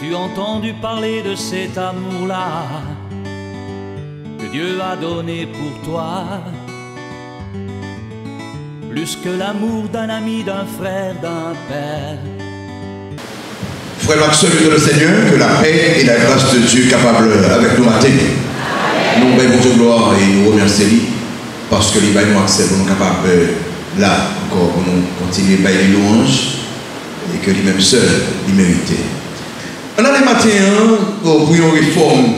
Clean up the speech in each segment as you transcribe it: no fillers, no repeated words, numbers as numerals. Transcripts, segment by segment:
As-tu entendu parler de cet amour-là que Dieu a donné pour toi? Plus que l'amour d'un ami, d'un frère, d'un père. Frère Maxime de le Seigneur, que la paix et la grâce de Dieu capable avec nous matin. Nous bénissons Dieu gloire et nous remercions parce que les nous accès pour nous capables là encore pour nous continuer à les louanges et que lui-même seul il mérite. On a les matins pour une réforme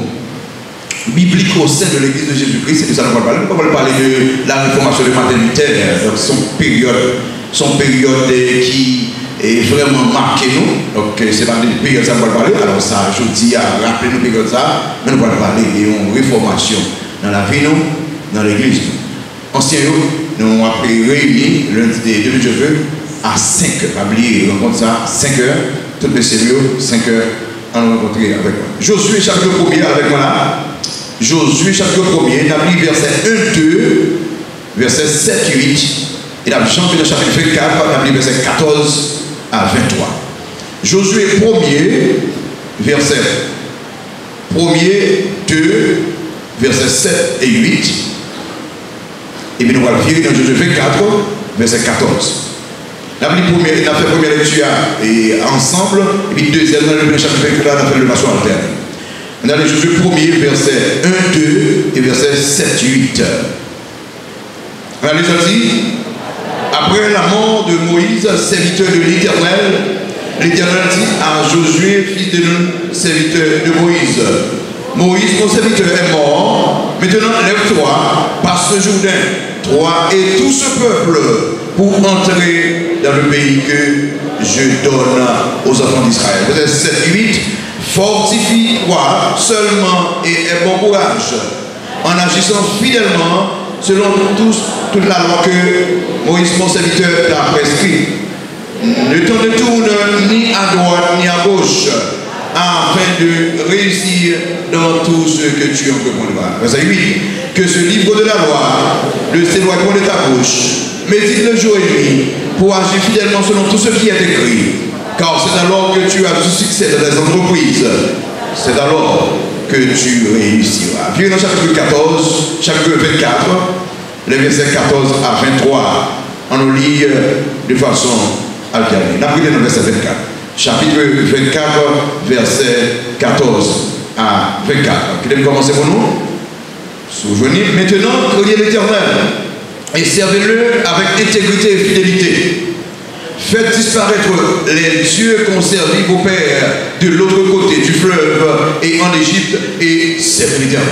biblique au sein de l'église de Jésus-Christ, c'est de ça qu'on va parler. On va parler de la réformation de Martin Luther, donc son période qui est vraiment marquée nous. Donc c'est pas une période ça qu'on va parler. Alors ça, je dis à rappeler nous période ça, mais nous allons parler d'une réformation dans la vie nous, dans l'église. Ancien nous avons réunis lundi de 2 juillet à 5 heures. Pas oublier, on compte ça, 5 heures, tout le sérieux, 5 heures, on va rencontrer avec moi. Josué chapitre 1er avec moi là. Josué chapitre 1er, on a pris verset 1, 2, verset 7, 8. Et on a changé dans chapitre 24, on a pris verset 14 à 23. Josué 1er, verset 1er, 2, verset 7 et 8. Et puis nous allons virer dans Josué 24, verset 14. On a fait première lecture et ensemble, et puis deuxième, dans le chapitre 24, on a fait le nation alterne. On a les Josué 1er, verset 1, 2 et verset 7, 8. On a les dit, après la mort de Moïse, serviteur de l'Éternel, l'Éternel dit à Josué, fils de Nun, serviteur de Moïse, Moïse, mon serviteur, est mort. Maintenant, lève-toi, passe le Jourdain, toi et tout ce peuple, pour entrer dans le pays que je donne aux enfants d'Israël. Verset 7 et 8. Fortifie-toi seulement et aie bon courage, en agissant fidèlement selon toute la loi que Moïse, mon serviteur, t'a prescrit. Ne t'en détourne ni à droite ni à gauche, afin de réussir dans tout ce que tu entreprendras. Verset 8. Que ce livre de la loi ne s'éloigne pas de ta bouche, médite le jour et nuit, pour agir fidèlement selon tout ce qui est écrit. Car c'est alors que tu as du succès dans les entreprises. C'est alors que tu réussiras. Puis dans chapitre 14, chapitre 24, les versets 14 à 23, on nous lit de façon alternée. La première dans le verset 24. Chapitre 24, verset 14 à 24. Qui devait commencer pour nous? Souvenez, maintenant, craignez l'Éternel et servez-le avec intégrité et fidélité. Faites disparaître les dieux qu'ont servi vos pères de l'autre côté du fleuve et en Égypte, et servez l'Éternel.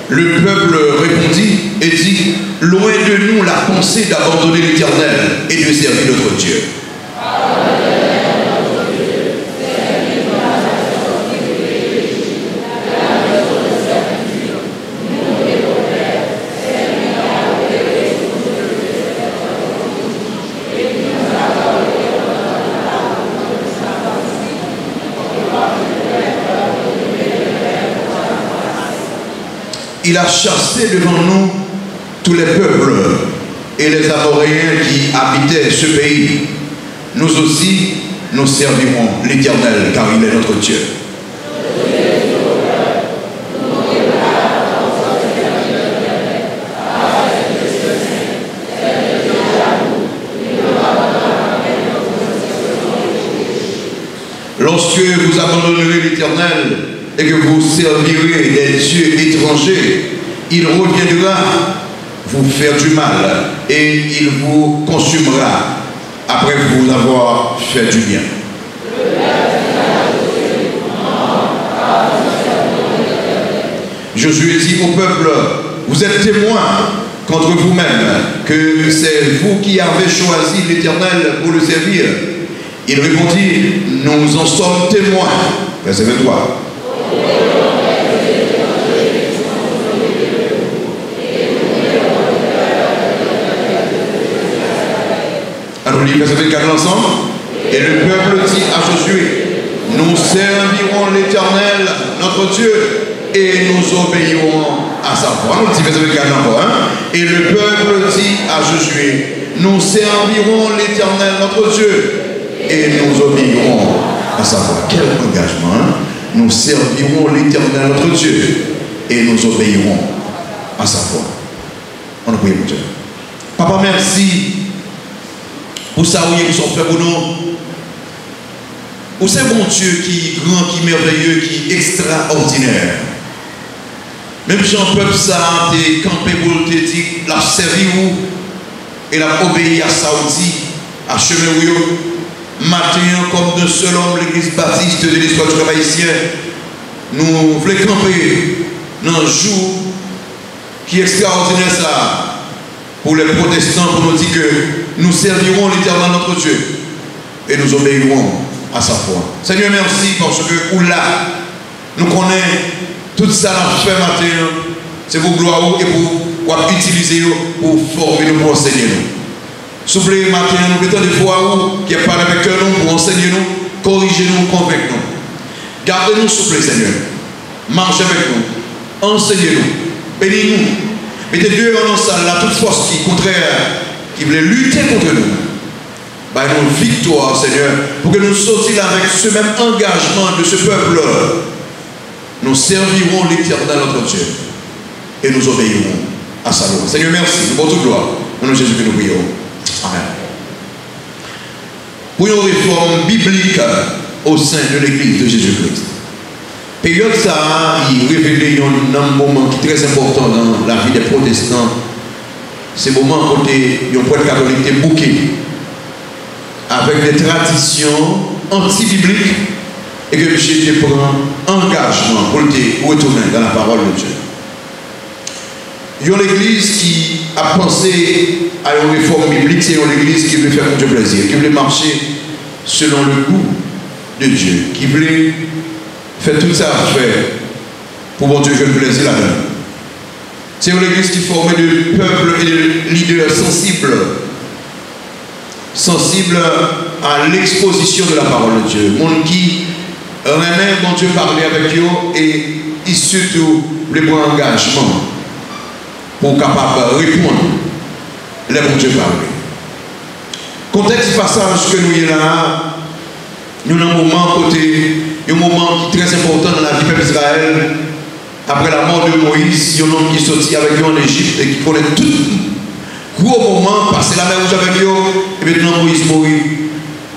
Le peuple répondit et dit, loin de nous la pensée d'abandonner l'Éternel et de servir notre Dieu. Il a chassé devant nous tous les peuples et les Amoréens qui habitaient ce pays. Nous aussi, nous servirons l'Éternel car il est notre Dieu. Lorsque vous abandonnerez l'Éternel et que vous servirez des dieux étrangers, il reviendra vous faire du mal et il vous consumera après vous avoir fait du bien. Josué dit au peuple, vous êtes témoins contre vous-même que c'est vous qui avez choisi l'Éternel pour le servir. Il répondit, nous en sommes témoins. Verset 23. nous lisons verset 24 ensemble. Et le peuple dit à Josué, nous servirons l'Éternel, notre Dieu, et nous obéirons à sa voix. On dit verset 24 encore. Et le peuple dit à Josué, nous servirons l'Éternel, notre Dieu, et nous obéirons à sa voix. Quel engagement, Nous servirons l'Éternel, notre Dieu, et nous obéirons à sa voix. On a prié pour Dieu. Papa, merci pour ça où ils sont faits pour nous. Ou c'est bon Dieu qui est grand, qui est merveilleux, qui est extraordinaire. Même si un peuple ça, t'es campé pour te dire, l'a servi ou, et l'a obéi à Saoudi, à chemin où matin, comme d'un seul homme, l'église baptiste de l'histoire du travail haïtien, nous voulons camper dans un jour qui est extraordinaire ça, pour les protestants, pour nous dire que nous servirons l'Éternel notre Dieu et nous obéirons à sa foi. Seigneur, merci parce que là, nous connaissons tout ça dans fait matin, c'est pour gloire et pour utiliser pour former nous, pour enseigner nous. Soufflez matin, nous mettons des fois où qui est parlé avec nous pour enseigner nous, corriger nous, convaincre nous. Gardez-nous soufflez, Seigneur. Marchez avec nous, enseignez-nous, bénis-nous. Mettez Dieu en salle là, toute force qui est contraire, qui voulait lutter contre nous. Bah, nous victoire, Seigneur, pour que nous sortions avec ce même engagement de ce peuple. Nous servirons l'Éternel notre Dieu et nous obéirons à sa loi. Seigneur, merci. Nous portons gloire. Au nom de Jésus que nous prions. Amen. Pour une réforme biblique au sein de l'Église de Jésus-Christ. Période ça, il révèle un moment qui est très important dans la vie des protestants. C'est le moment où un prêtre catholique est bouqué avec des traditions anti-bibliques et que Jésus prend engagement pour retourner dans la parole de Dieu. Il y a l'église qui a pensé à une réforme biblique, c'est une église qui veut faire Dieu plaisir, qui veut marcher selon le goût de Dieu, qui veut faire tout ça à faire pour bon Dieu faire plaisir là-dedans. C'est une église qui formait de peuples et de leaders sensibles à l'exposition de la parole de Dieu. Monde qui remet bon Dieu parler avec eux et surtout les bons engagements pour capable répondre les bon Dieu parler. Contexte passage que nous y là, nous avons un moment qui est très important dans la vie de Israël. Après la mort de Moïse, il y a un homme qui est sorti avec eux en Égypte et qui connaît tout gros moment, passer la mer rouge avec eux, et maintenant Moïse mourit.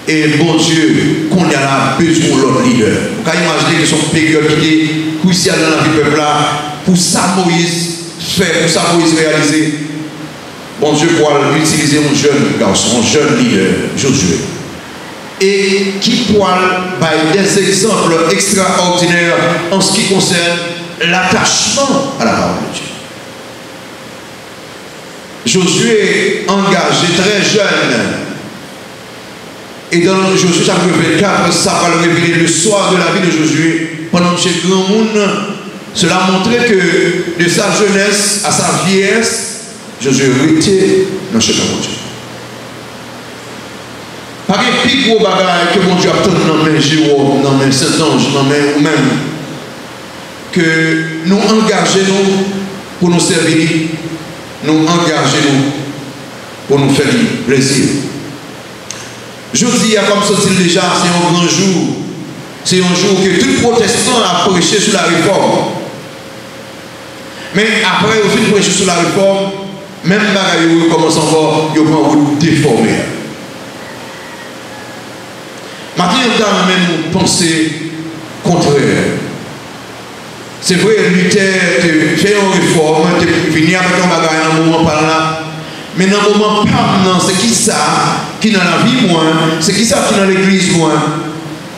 Et bon Dieu, qu'on y a là besoin de l'autre leader. Vous pouvez imaginer que son période qui est crucial dans la vie du peuple là, pour ça Moïse fait, pour ça Moïse réaliser. Bon Dieu pourra utiliser un jeune garçon, un jeune leader, Josué. Et qui pourra donner des exemples extraordinaires en ce qui concerne l'attachement à la parole de Dieu. Josué engagé très jeune. Et dans Josué chapitre 24, ça va le révéler le soir de la vie de Josué. Pendant que chez grand monde, cela montrait que de sa jeunesse à sa vieillesse, Josué était dans ce chemin de Dieu. Pas de plus gros bagaille que mon Dieu a tant dans mes Jérôme, dans mes Saint-Ange, dans mes ou même, que nous engageons pour nous servir, nous engageons pour nous faire plaisir. Je dis, comme ça dit déjà, c'est un grand jour. C'est un jour que tout protestant a prêché sur la réforme. Mais après, au fin de prêcher sur la réforme, même bagaille commence encore, il y a un route déformé. Maintenant, il y a même une pensée contraire. C'est vrai, Luther fait une réforme, il venu avec un bagage dans un moment par là. Mais dans un moment pas, non, c'est qui ça qui dans la vie, moi, c'est qui ça qui dans l'église, moi,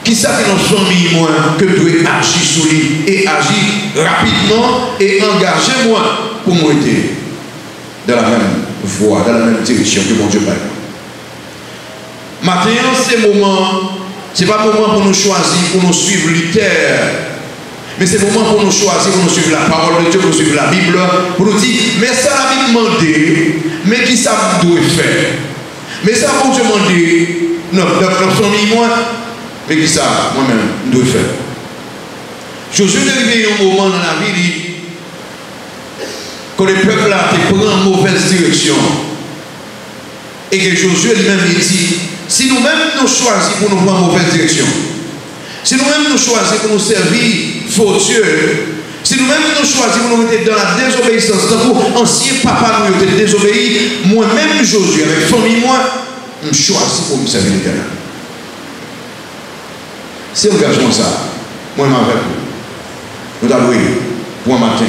qui ça qui dans la famille, moi, que je dois agir sur lui et agir rapidement et engager moi pour m'aider dans la même voie, dans la même direction que mon Dieu parle. Maintenant, c'est le moment, ce n'est pas le moment pour nous choisir, pour nous suivre Luther. Mais c'est le moment pour nous choisir, pour nous suivre la parole de Dieu, pour nous suivre la Bible, pour nous dire, mais ça la Bible demandé, mais qui ça doit faire? Mais ça, bon Dieu m'a dit, non, notre famille, moi, mais qui ça, moi-même, je dois faire. Josué est arrivé à un moment dans la vie, quand le peuple a pris une mauvaise direction, et que Josué lui-même dit, si nous-mêmes nous choisissons pour nous prendre une mauvaise direction, si nous-mêmes nous choisissons pour nous servir faux Dieu, si nous-mêmes nous choisissons pour nous mettre dans la désobéissance, tant que ancien papa nous était désobéi, moi-même Josué, avec famille, moi, je choisis pour me servir l'Éternel. C'est engagement ça, moi avec vous. Nous avons pour un matin.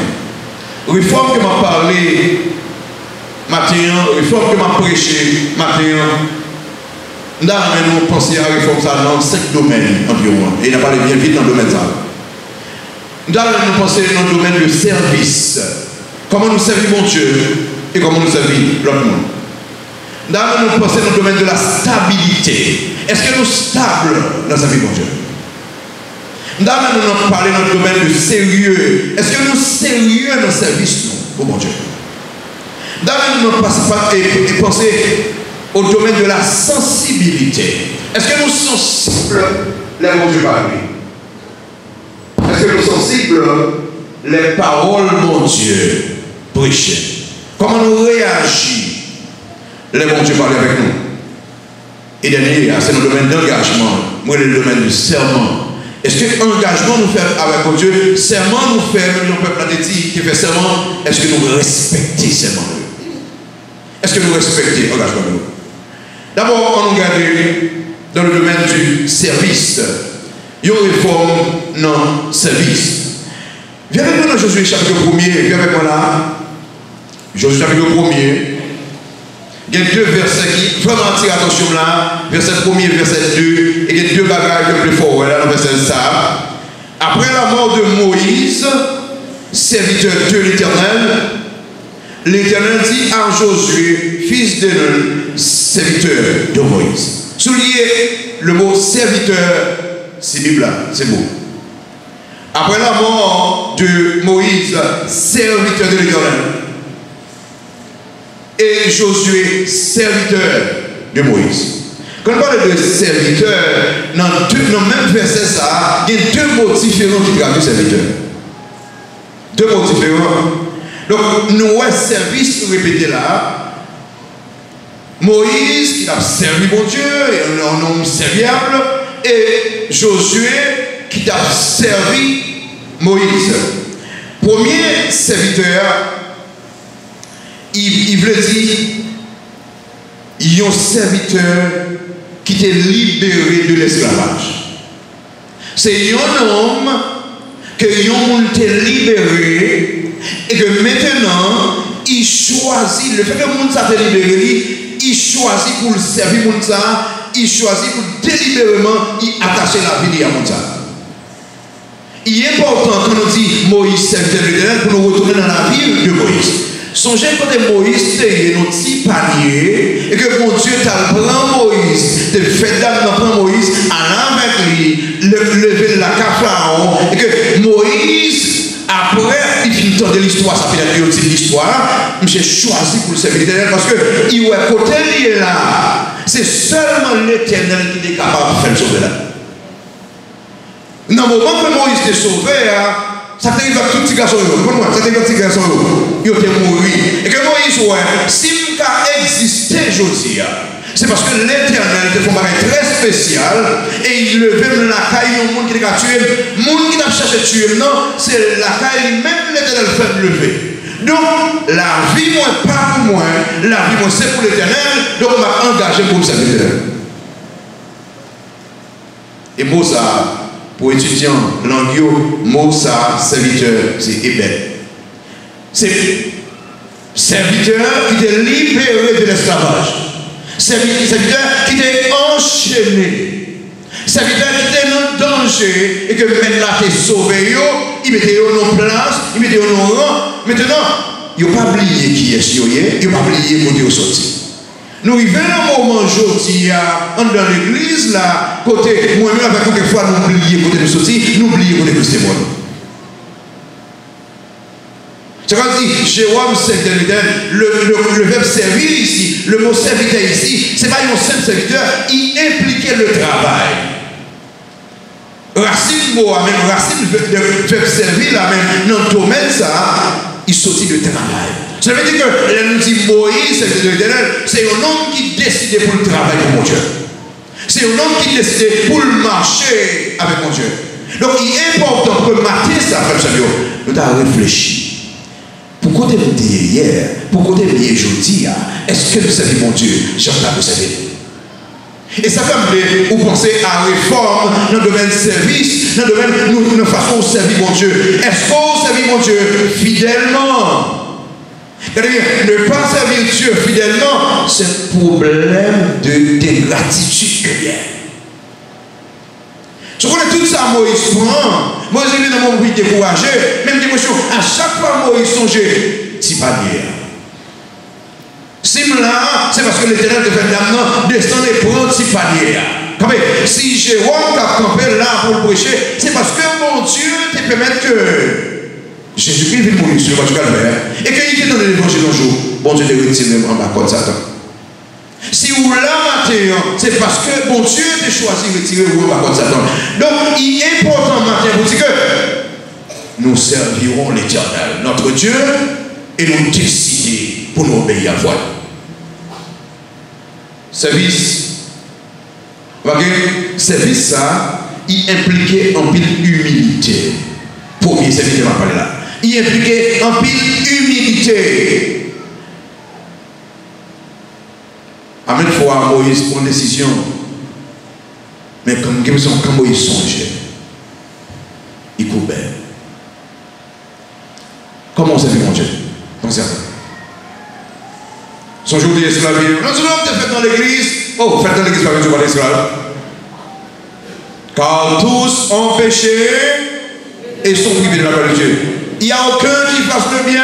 Réforme que m'a parlé matin, réforme que m'a prêché matin. Nous avons pensé à réforme ça dans 5 domaines environ. Et il a parlé bien vite dans le domaine ça. Nous avons pensé dans le domaine du service. Comment nous servir mon Dieu et comment nous servir l'autre monde. Nous avons pensé dans le domaine de la stabilité. Est-ce que nous sommes stables dans sa vie, mon Dieu? Nous avons parlé dans le domaine du sérieux. Est-ce que nous sommes sérieux dans le service, nous, mon Dieu? Nous avons pensé au domaine de la sensibilité. Est-ce que nous sommes sensibles, les mots Dieu parlent? Est-ce que nous sommes sensibles, les paroles, mon Dieu, prêchées? Comment nous réagissons, les mots Dieu parlent avec nous? Et dernier, c'est le domaine d'engagement. Moi, le domaine du serment. Est-ce que l'engagement nous fait avec Dieu, serment nous fait, même le peuple a dit qui fait serment, est-ce que nous respectons serment? Est-ce que nous respectons l'engagement de nous? D'abord, on nous regarde dans le domaine du service. Il y a une réforme dans le service. Viens avec moi dans Josué chapitre 1er, viens avec moi là. Josué chapitre 1er. Il y a 2 versets qui vraiment attirent attention là. Verset 1er, verset 2. Et il y a 2 bagages un peu plus forts là dans le verset ça. Après la mort de Moïse, serviteur de l'Éternel, l'Éternel dit à Josué, fils de Nun, serviteur de Moïse. Soulignez le mot serviteur, c'est Bible là, c'est beau. Après la mort de Moïse, serviteur de l'Éternel, et Josué, serviteur de Moïse. Quand on parle de serviteur, dans le même verset, ça, il y a 2 mots différents qui traduisent serviteur. 2 mots différents. Donc, nous avons service répété là. Moïse, qui a servi mon Dieu, et un homme serviable, et Josué, qui a servi Moïse. Premier serviteur, il veut dire, il y a un serviteur qui t'est libéré de l'esclavage. C'est un homme que l'homme t'est libéré et que maintenant, il choisit, le fait que le monde s'est libéré, il choisit pour le servir le monde, il choisit pour délibérément y attacher la vie à monde. Il est important quand on dit Moïse serviteur de l'Éternel pour nous retourner dans la vie de Moïse. Songez quand Moïse était dans petit panier et que mon Dieu t'a pris Moïse, te fait d'âme dans Moïse, allant avec lui, lever la Pharaon, et que Moïse, après, il finit de l'histoire, ça fait la de l'histoire, j'ai choisi pour le servir l'Éternel parce que il est à côté, il est là. C'est seulement l'Éternel qui est capable de faire sauver là. Dans le moment que Moïse était sauvé, ça t'arrive à tout petit garçon, ça t'arrive à tout petit garçon, il était mort. Et que Moïse, ouais, si il a existé aujourd'hui, c'est parce que l'Éternel te fait un bagage très spécial et il levait la caille au monde qui a tué, le monde qui a cherché à tuer, non, c'est la caille même l'Éternel fait lever. Donc, la vie, moi, pas pour moi, la vie, moi, c'est pour l'Éternel, donc on m'a engagé pour le serviteur. Et moi, ça, pour étudiants, langue, mot ça, serviteur, c'est ébène. C'est serviteur qui est libéré de l'esclavage. Serviteur qui est enchaîné. Serviteur qui est dans le danger et que maintenant tu es sauvé, il mettait en place, il mettait en rang. Maintenant, il n'a pas oublié qui est sur il n'a pas oublié pour dire sorti. Nous arrivons à un moment aujourd'hui, dans l'église, là, côté, moi-même, avec quelquefois, nous oublions côté de sortie, nous oublions côté de témoin. C'est comme si Jérôme serviteur de l'Éternel, le verbe servir ici, le mot serviteur ici, c'est pas un simple serviteur, il impliquait le travail. Racine mot, même racine de verbe servir là même dans le domaine ça, il sortit de travail. Ça veut dire que nous dit Moïse, serviteur de l'Éternel, c'est un homme qui décidait pour le travail pour mon Dieu. C'est un homme qui décidait pour le marcher avec mon Dieu. Donc il est important que matin ça, frère Samuel, nous avons réfléchi. Pourquoi tu es hier? Pourquoi tu es aujourd'hui? Est-ce que nous savons mon Dieu? J'entends vous savez. Et ça fait vous penser à réforme dans le domaine service, dans le domaine de façon de servir mon Dieu. Est-ce qu'on servit mon Dieu fidèlement? C'est-à-dire, ne pas servir Dieu fidèlement, c'est un problème d'ingratitude que vient. Je connais tout ça, Moïse prend. Moi, j'ai vu dans mon bruit découragé, même des émotions. À chaque fois, Moïse songeait, c'est pas bien. Simla, c'est parce que l'Éternel te fait maintenant descendre et prendre si panier. Si Jérôme t'a campé là pour le prêcher, c'est parce que mon Dieu te permet que Jésus-Christ vienne mourir sur votre calvaire et qu'il est dans l'évangile un jour. Bon Dieu te retire en bas contre Satan. Si vous l'avez matin, c'est parce que bon Dieu t'a choisi de retirer vous en bas contre Satan. Donc il est important matin pour dire que nous servirons l'Éternel, notre Dieu, et nous décider pour nous obéir à voix. Service. Service ça, il impliquait en pile humilité. Premier serviteur m'a parlé là. Il impliquait en pile humilité. À même fois Moïse prend une décision. Mais quand Moïse songeait, il courbait. Comment on servit mon Dieu? Pensez à ça. Son jour d'esclavage. Non seulement tu fait dans l'église. Oh, faites dans l'église par exemple, l'esclave. Car tous ont péché et sont privés de la gloire de Dieu. Il n'y a aucun qui fasse le bien.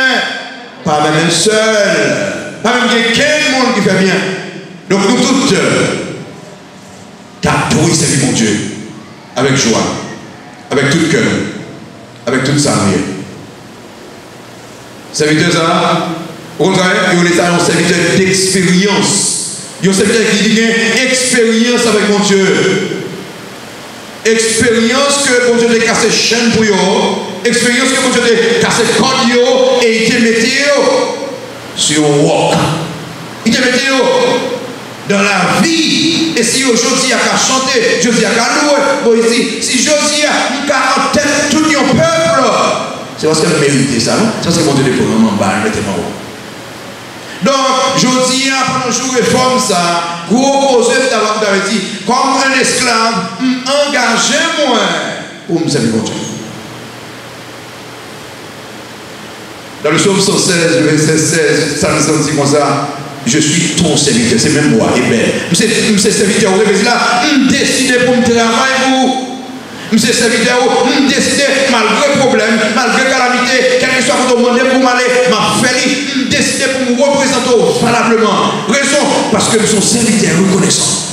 Pas même un seul. Pas même quelqu'un monde qui fait bien. Donc nous toutes, t'adorez servir mon Dieu. Avec joie. Avec tout cœur. Avec toute sa vie. Serviteur ça. Au contraire, il y a un serviteur d'expérience. Il y a un serviteur qui a une expérience avec mon Dieu. Expérience que mon Dieu a cassé chaîne pour eux. Expérience que mon Dieu a cassé corde et il te mettait sur un walk. Il te mettait dans la vie. Et si aujourd'hui il y a qu'à chanter, aujourd'hui il y a qu'à louer, si aujourd'hui il y a en tête tout le peuple, c'est parce qu'elle mérite ça, non? Ça c'est mon Dieu de programme en bas, mettez-moi haut. Donc, je dis, après un jour réforme ça, gros posé d'avoir dit, comme un esclave, engagez-moi pour me servir mon Dieu. Dans le psaume 116, le verset 16, ça nous dit comme ça, je suis ton serviteur, c'est même moi, et bien. Monsieur serviteur, vous avez dit là, décidez pour me travailler pour. Monsieur serviteur, vous décidez, malgré problème, malgré calamité, quel que soit votre demande pour m'aller, m'a fait décider pour me représenter valablement. Raison, parce que nous sommes serviteurs reconnaissants.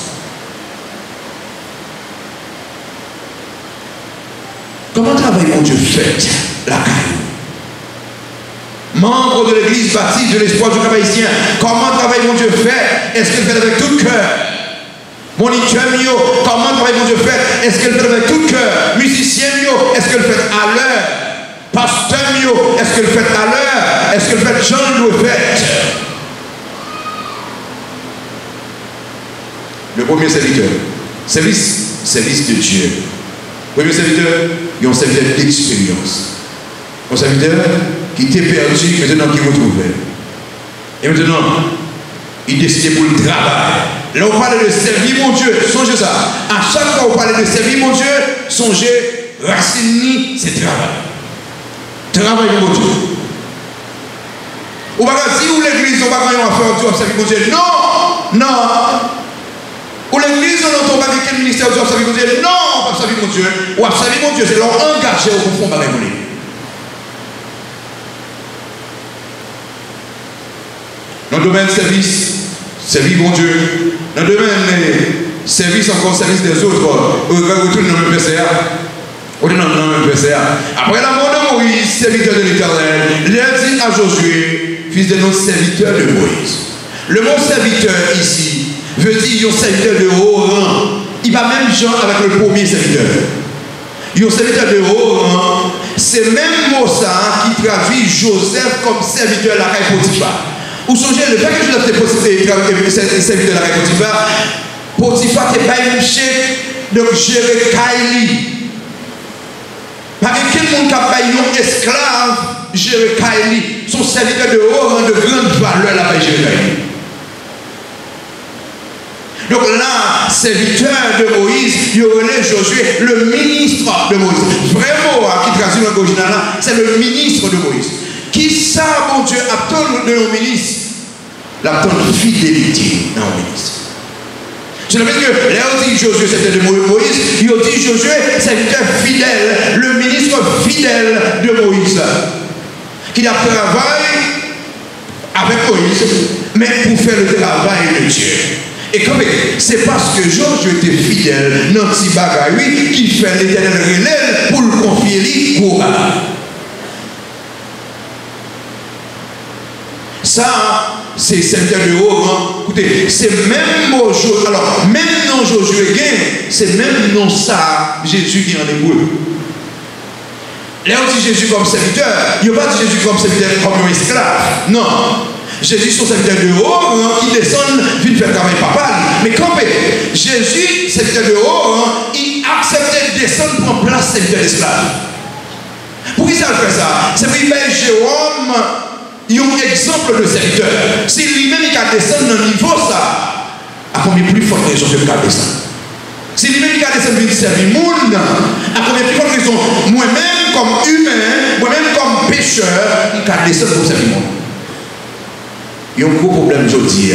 Comment travaille mon Dieu fait la caille? Membre de l'église baptiste de l'espoir du Cap-Haïtien, comment travaille mon Dieu fait? Est-ce qu'il fait avec tout cœur? Moniteur mio, comment travaille mon Dieu fait? Est-ce qu'elle fait avec tout cœur? Musicien mio, est-ce qu'elle fait à l'heure? Pasteur mio, est-ce qu'elle fait à l'heure? Est-ce qu'elle fait Jean le fait? Le premier serviteur, service de Dieu. Le premier serviteur, il y a un serviteur d'expérience. Un serviteur qui était perdu, maintenant qui retrouvait. Et maintenant, il décidait pour le travail. Là, on parle de servir mon Dieu. Songez ça. À chaque fois on parle de servir mon Dieu, songez, racine, c'est travail. Travail pour mon Dieu. On va dire, si l'église, on va faire Dieu, servir mon Dieu. Non, non. Ou l'église, on n'entend pas quel ministère Dieu, servir mon Dieu. Non, on va servir mon Dieu. On va servir mon Dieu, c'est leur engagé au fond, on va répondre. Dans le domaine service, servir mon Dieu. Dans le domaine service, encore service des autres. On retourne dans le PCA. On est dans le PCA. Après la mort de Moïse, serviteur de l'Éternel, il a dit à Josué, fils de notre serviteur de Moïse. Le mot serviteur ici veut dire un serviteur de haut rang. Il va même genre avec le premier serviteur. Un serviteur de haut rang, c'est même mot ça qui traduit Joseph comme serviteur de la caille Potiphar. Vous songez, le fait que Joseph était serviteur de la caille Potiphar, Potiphar n'était pas un chef de gérer Kaili. Parce que quel monde qui a payé un esclave gérer Kaili, son serviteur de haut rang de grande valeur là-bas gérer Kaili. Donc là, serviteur de Moïse, il y aurait Josué, le ministre de Moïse. Vraiment, qui traduit dans l'original là, c'est le ministre de Moïse. Qui ça, mon Dieu, attend de nos ministres? L'attend de fidélité dans nos ministres. Je veux dire que là, on dit Josué, c'était de Moïse, il dit Josué, serviteur fidèle, le ministre fidèle de Moïse, qui a travaillé avec Moïse, mais pour faire le travail de Dieu. Et comme c'est parce que Josué était fidèle dans petit bagaille qui fait l'éternel relève pour le confier lui courage. Ça, c'est serviteur de haut rang. Écoutez, c'est même mot Josué. Alors, même non Josué gain, c'est même non ça Jésus qui en est hébreu. Là, on dit Jésus comme serviteur. Il n'y a pas dit Jésus comme serviteur comme un esclave. Non. Jésus, son serviteur de haut rang, qui descend, vite faire travail papa. Mais quand Jésus, serviteur de haut rang, il acceptait de descendre pour en place serviteur d'esclave. Pour qui ça fait ça? C'est pour qu'il met Jérôme, il y a un exemple de serviteur. Si lui-même il a descendu dans le niveau, ça, à combien plus forte raison que le cas descendre? Si lui-même il a descendu pour servir le monde, à combien plus forte raison? Moi-même, comme humain, moi-même, comme pécheur, il a descendu pour servir le monde. Il y a un gros problème aujourd'hui.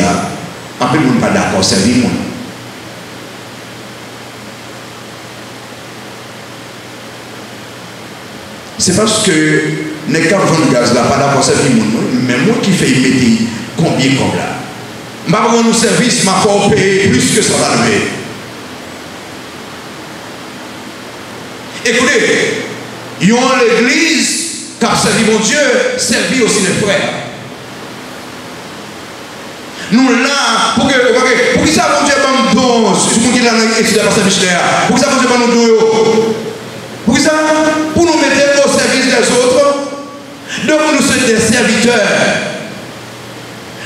En peu de monde pas d'accord, servir le monde. C'est parce que les cas de gaz là, pas d'accord, servir le monde. Mais moi qui fais mettre combien comme là? Je ne vais pas rendre service, je vais payer plus que ça va lever. Écoutez, il y a l'église qui a servi mon Dieu, servi aussi les frères. Nous là, pour que ça mon Dieu va nous donner, si vous dites là dans l'étude de la missionnaire, pour que ça mon Dieu va nous donner, pour que ça, pour nous mettre au service des autres, donc nous sommes des serviteurs.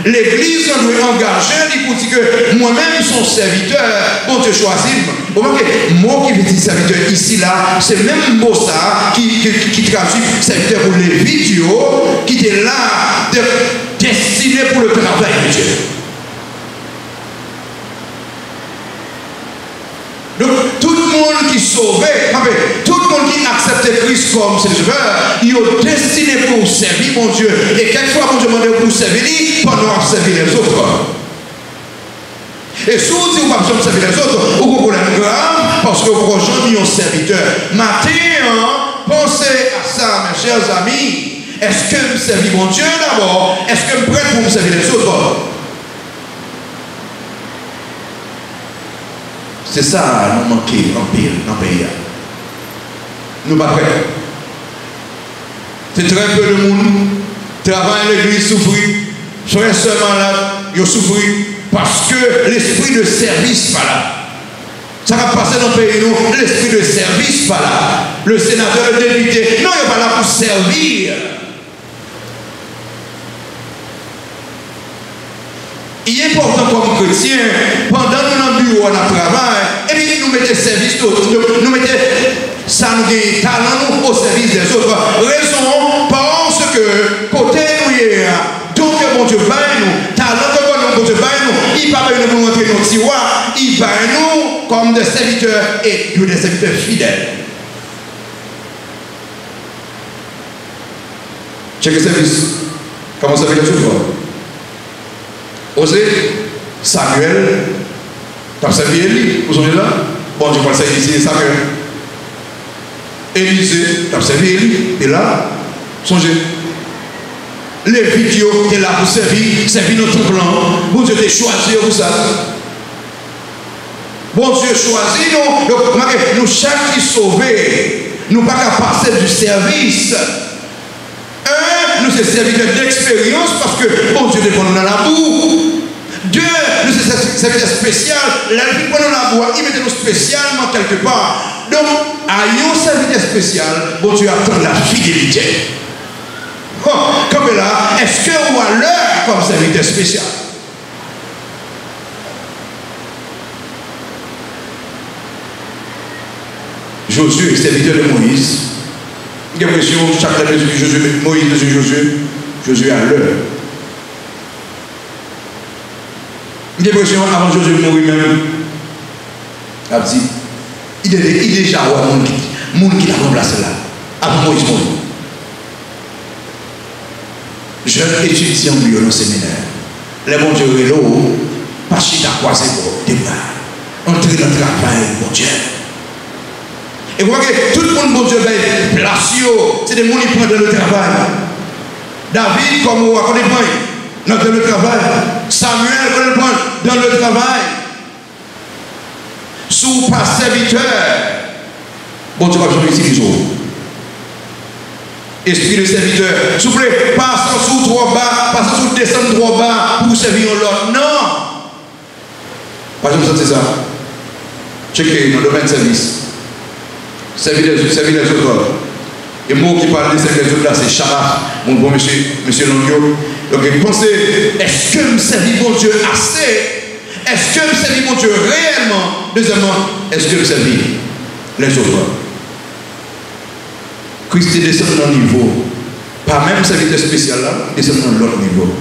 L'église doit engager, pour dire que moi-même, son serviteur, bon Dieu choisit. Moi qui veux dire serviteur ici, là, c'est même mot ça qui traduit serviteur pour les vidéos, qui est là, destiné pour le travail de Dieu. Donc, tout le monde qui sauvé, tout le monde qui accepte Christ comme Sauveur, il est destiné pour servir mon Dieu. Et quelquefois, mon Dieu demande pour servir lui, pendant à servir les autres. Et si vous dites que vous ne pouvez pas servir les autres, vous avez un problème grave, parce que vous rejoignez un serviteur. Maintenant, pensez à ça, mes chers amis. Est-ce que je servis mon Dieu d'abord? Est-ce que je suis prêt pour me servir les autres? C'est ça, nous manquons en pile dans le pays. Nous ne sommes pas prêts. C'est très peu de monde. Travail à l'église souffre. Frères seulement là, ils souffrent parce que l'esprit de service pas là. Ça va passer dans le pays, nous, l'esprit de service pas là. Le sénateur, le député, non, il n'est pas là pour servir. Il est important comme chrétien, pendant que nous bureau, on a travail, et puis nous mettons service d'autres, nous mettons ça, nous avons talent au service des autres. Raison parce que côté nous est, donc bon Dieu va nous, talent que bon Dieu va nous, il va nous rentrer dans le tiroir, il va nous comme des serviteurs et des serviteurs fidèles. Check le service. Comment ça fait les autres? Osez, Samuel, tu as servi Élie, vous savez là? Bon, Dieu va le servir ici, Samuel. Élisée, tu as servi Élie, et là, songez. Les vidéos, tu es là pour servir notre plan. Bon Dieu t'a choisi pour ça. Bon Dieu choisit nous. Donc, nous, chaque qui sauvé, nous ne pouvons pas passer du service. Nous nous sommes serviteurs d'expérience parce que bon Dieu dépend dans la boue. Dieu, nous sommes serviteurs spéciaux. La vie pendant la boue, il met nous spécialement quelque part. Donc, ayons serviteur spécial, bon Dieu attend la fidélité. Oh, comme là, est-ce que vous avez l'heure comme serviteur spécial? Josué, serviteur de Moïse. J'ai l'impression que chaque année, Moïse de Josué, Josué à l'heure. J'ai l'impression avant Josué de mourir même, a dit, il est déjà un monde qui l'a remplacé là, avant Moïse mourir. Jeune étudiant dans le séminaire, les bons Dieu et l'eau, pas chita croisé pour départ, entrer dans le travail, mon Dieu. Et vous voyez que tout le monde, bon Dieu, place, c'est des gens qui prennent le travail. David, comme vous connaissez pas, dans le travail. Samuel, comme vous dans le travail. Sous pas serviteur, bon Dieu va jamais utiliser. Esprit de serviteur, s'il vous plaît, passez sous trop bas, passez sous descendre trop bas pour servir l'autre. Non! Pas comme ça, c'est ça. Checkez dans le domaine de service. Servir les autres. Et moi qui parle de servir les autres là, c'est Charaf, mon bon monsieur Longio. Donc pensez, est-ce que me servir mon Dieu assez? Est-ce que me servir mon Dieu réellement? Deuxièmement, est-ce que me servir les autres? Christ descend dans le niveau, pas même serviteur spécial là, descend dans l'autre niveau.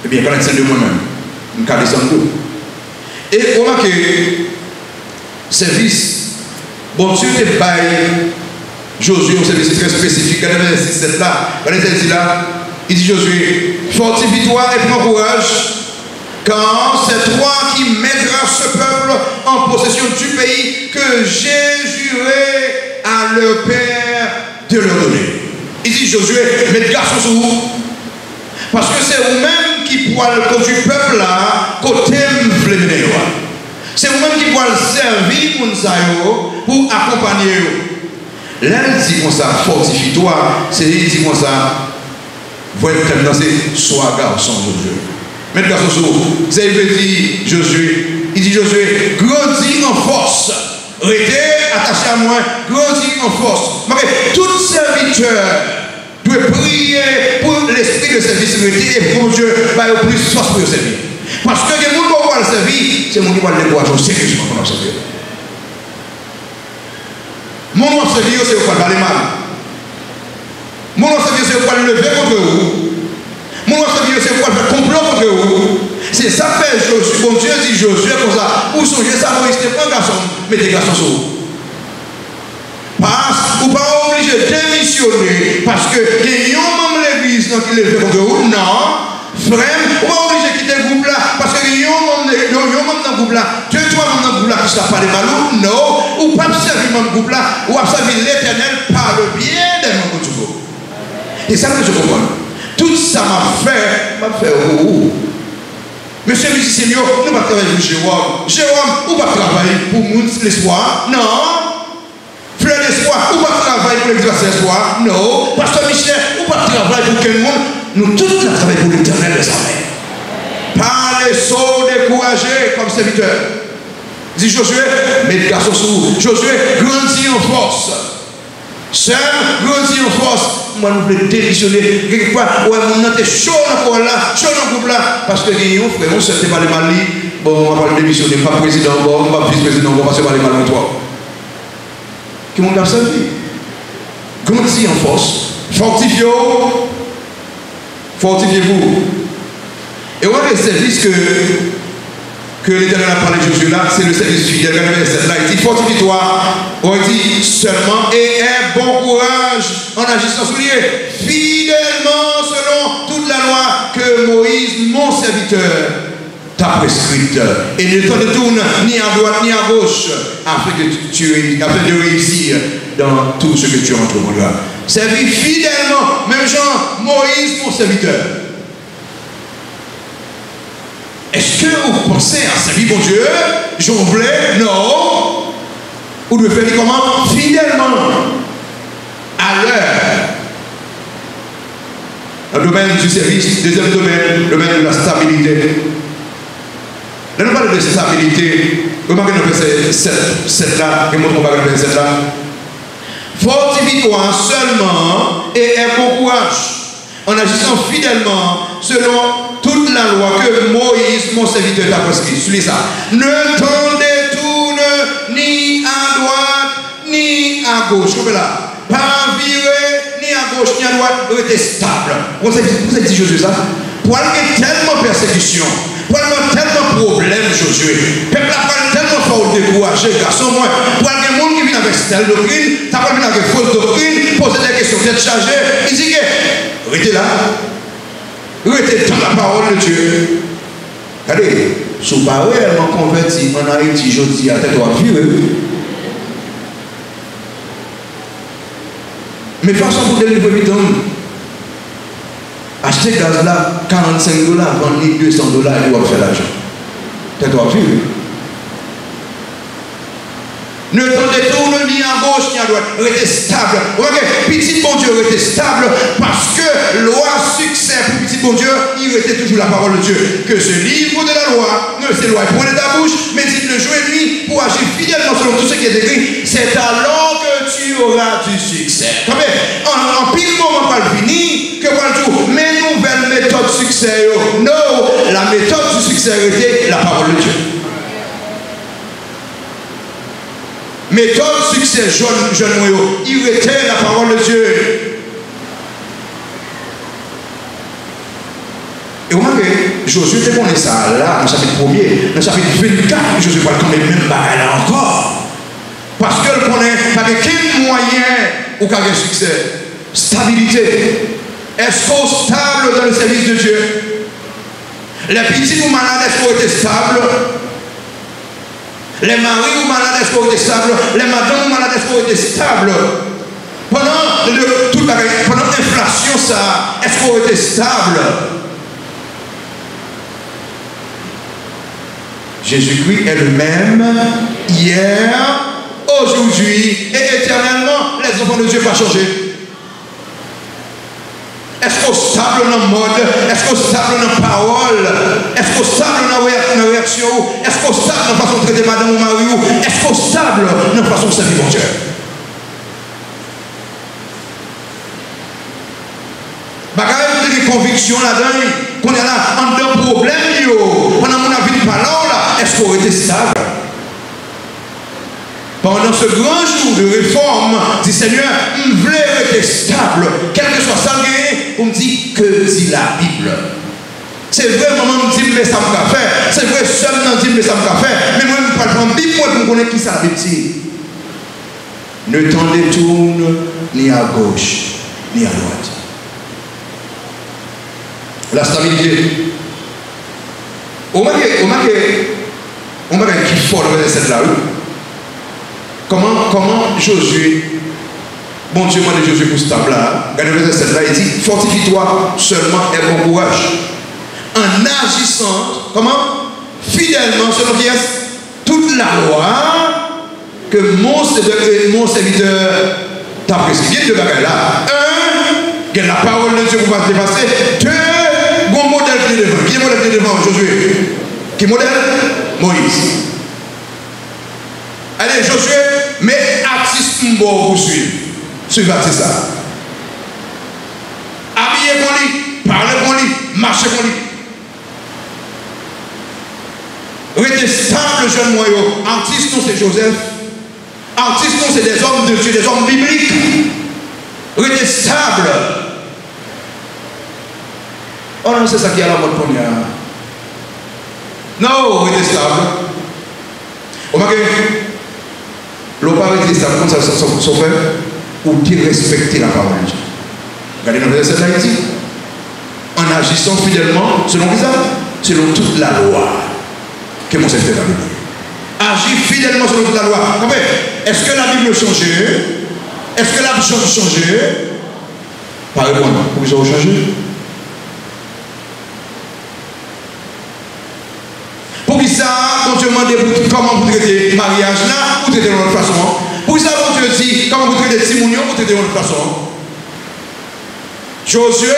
Eh bien, quand on est de moi-même, je vais descendre. Et remarquez, service. Bon Dieu te baille Josué, un service très spécifique. Regardez le verset 7 là. Regardez ce là. Il dit Josué, fortifie-toi et prends courage, car c'est toi qui mettras ce peuple en possession du pays que j'ai juré à leur père de leur donner. Il dit Josué, mets garçon sur vous. Parce que c'est vous-même qui pouvez conduire le peuple là, côté m'vle. C'est vous-même qui pouvez servir pour accompagner. Là, il dit comme ça, fortifie-toi. C'est il dit comme ça, vous êtes danser, sois garçon, Josué. Mettez garçon sur vous. Ça veut dire Josué. Il dit Josué, grandis en force. Restez attaché à moi, grandis en force. Mais tout serviteur doit prier pour l'esprit de service et pour Dieu va plus force pour le servir. Parce que les gens qui vont le servir, c'est les gens qui vont le voir sérieusement pour le servir. Mon nom servir, c'est pour parler mal. Mon nom servir, c'est pour lever contre vous. Mon nom servir, c'est pour faire complot contre vous. C'est ça fait Josué. Bon Dieu dit Josué comme ça. Ou songez ça, Moïse, c'est pas un garçon, mais des garçons sur vous. Parce ou pas obligé de démissionner parce que il y a un membre de l'église qui le fait contre vous. Non. Frère, ou pas obligé de quitter le groupe là parce que il y a un membre dans le groupe là. Deux, trois membres dans le groupe là qui ne savent pas les malous. Non. Ou pas servir dans le groupe là. Ou servir l'éternel par le bien des membres du groupe. Et ça que je comprends. Tout ça m'a fait Monsieur le Seigneur, nous ne pas travailler pour Jérôme. Jérôme, on va travailler pour l'espoir. Non. Frère d'espoir, on va travailler pour l'exercice d'espoir. Non. Pasteur Michel, on va travailler pour quel monde? Nous tous nous travaillons pour l'éternel des armées. Pas les sauts découragés comme serviteurs. Dit Josué, mais garçon sous Josué, grandis en force. Sœur, grandis en force. Moi, nous voulons démissionner. Quelque part, ouais, mon nom est chaud encore là, chaud dans le groupe là. Parce que nous, frère, on ne sait pas les mal. Bon, on va pas démissionner, pas président, bon, pas vice-président, on va passer par les mal en toi. Qui m'ont servi. Grandis en force. Fortifiez-vous. Fortifiez-vous. Et voilà le service que l'Éternel a parlé de Josué là, c'est le service fidèle. Là, il dit fortifie-toi, on dit seulement et aie bon courage en agissant sur lui, fidèlement selon toute la loi que Moïse, mon serviteur, t'a prescrite. Et ne te détourne ni à droite ni à gauche afin de réussir dans tout ce que tu entreprendras. Servir fidèlement, même Jean, Moïse, mon serviteur. Est-ce que vous pensez à servir mon Dieu? J'en voulais? Non. Vous devez faire comment? Fidèlement. À l'heure. Le domaine du service, deuxième domaine, le domaine de la stabilité. Là, nous parlons de stabilité. Remarquez le verset 7 là, et montrons pas le verset 7 là. Fortifie-toi seulement et aie bon courage en agissant fidèlement selon toute la loi que Moïse, mon serviteur, t'a prescrit. Suis ça. Ne t'en détourne ni à droite ni à gauche. Comme là. Pas virer ni à gauche ni à droite. Restez stable. Vous avez dit Josué ça? Pour aller tellement persécution, pour aller tellement problème, Josué. Peuple a tellement fort découragé, garçon, moi. Pour aller des gens qui viennent avec telle doctrine, ça va venir avec fausse doctrine, poser des questions, tête chargée. Il dit que, restez là. Restez dans la parole de Dieu. Regardez, si vous pas réellement converti en Haïti, je dis à tête à vivre. Mais façon pour délivrer vite, acheter gaz là, $45, vendre $200, et vous faire l'argent. Tête à vivre. Ne t'en détourne ni à gauche ni à droite. Restez stable. Ok, petit bon Dieu, restez stable. Parce que loi succès pour petit bon Dieu, il restait toujours la parole de Dieu. Que ce livre de la loi ne s'éloigne point de ta bouche, mais il le joue et nuit pour agir fidèlement selon tout ce qui est écrit. C'est alors que tu auras du succès. En pile moment, pas le fini, que voilà tout. Mes nouvelles méthodes succès. Non, la méthode du succès était la parole de Dieu. Méthode succès, jeune moyo, il était la parole de Dieu. Et vous voyez, Josué te connaît ça là, dans le chapitre 1er, dans le chapitre 24, Josué parle comme les mêmes bagages là encore. Parce que le connaît, pas de quel moyen ou quel succès? Stabilité. Est-ce qu'on est stable dans le service de Dieu? Les petits ou malades, est-ce qu'on est stable? Les maris ou malades, est-ce qu'on est stable? Les madames ou malades, est-ce qu'on est stable? Pendant l'inflation, ça, est-ce qu'on est stable? Jésus-Christ est le même hier, aujourd'hui et éternellement. Les enfants de Dieu ne vont pas changer. Est-ce qu'on est stable dans le mode? Est-ce qu'on est stable dans la parole? Est-ce qu'on est stable dans la réaction? Est-ce qu'on est stable dans la façon de traiter madame ou mari? Est-ce qu'on est stable dans la façon de servir mon Dieu? Bagaille de conviction là-dedans, qu'on est là en deux problèmes, pendant mon avis de parole, est-ce qu'on était stable? Pendant ce grand jour de réforme, dit Seigneur, je veux être stable, quel que soit ça, on me dit que dit la Bible. C'est vrai, maman me dit, mais ça me faire. C'est vrai, seul me dit, mais ça me faire. Mais moi, je ne parle pas de Bible, moi, pour me connaître qui ça la Bible dit. Ne t'en détourne ni à gauche, ni à droite. La stabilité. On m'a dit qu'il faut le verset là. Comment Josué, bon Dieu m'a dit Josué pour ce table-là, regardez le verset là, il dit, fortifie-toi seulement et bon courage. En agissant, comment? Fidèlement selon qui est toute la loi que mon serviteur t'a prescrit. Il y a deux bagages là. Un, il y a la parole de Dieu pour ne pas se dépasser. Deux, bon modèle qui est devant. Qui est modèle qui est devant Josué? Qui est modèle? Moïse. Allez, Josué, mais artiste pour vous suivre. Suivez artiste ça. Habillez pour lui, parlez pour lui, marchez pour lui. Restez stable, jeune moyo. Artiste, non, c'est Joseph. Artiste, non, c'est des hommes de Dieu, des hommes bibliques. Restez stable. Oh non, c'est ça qui est à la mode pour nous. Non, restez stable. Remarquez. L'on parle de ça, comme ça, son frère, ou qui respecter la parole de Dieu. Regardez dans le verset là, il dit, en agissant fidèlement, selon qui ça? Selon toute la loi que mon serviteur a donné. Agir fidèlement selon toute la loi. Est-ce que la Bible a changé? Est-ce que la Bible a changé? Pas répondre. Pourquoi ils ont changé? Pour qui ça, quand Dieu demande comment vous traitez le mariage là, vous traitez de l'autre façon. Pour ça, quand Dieu dit comment vous traitez les timounions, vous traitez de l'autre façon. Josué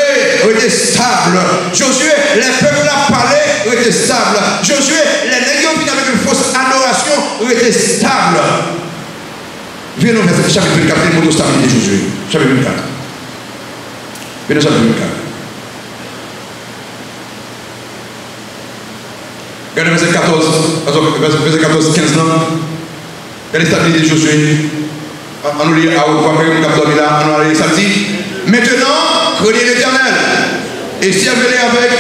était stable. Josué, les peuples à parler étaient stables. Josué, les nègres qui avec une fausse adoration étaient stables. Venez au chapitre 24, le mot de stabilité de Josué. Chapitre 24. Venez au chapitre 24. Regardez verset 14, verset 14, 15 ans. Quelle est la stabilité de Josué? On nous lit à là, on nous lit ça dit. Maintenant, craignez l'Éternel et servez-les avec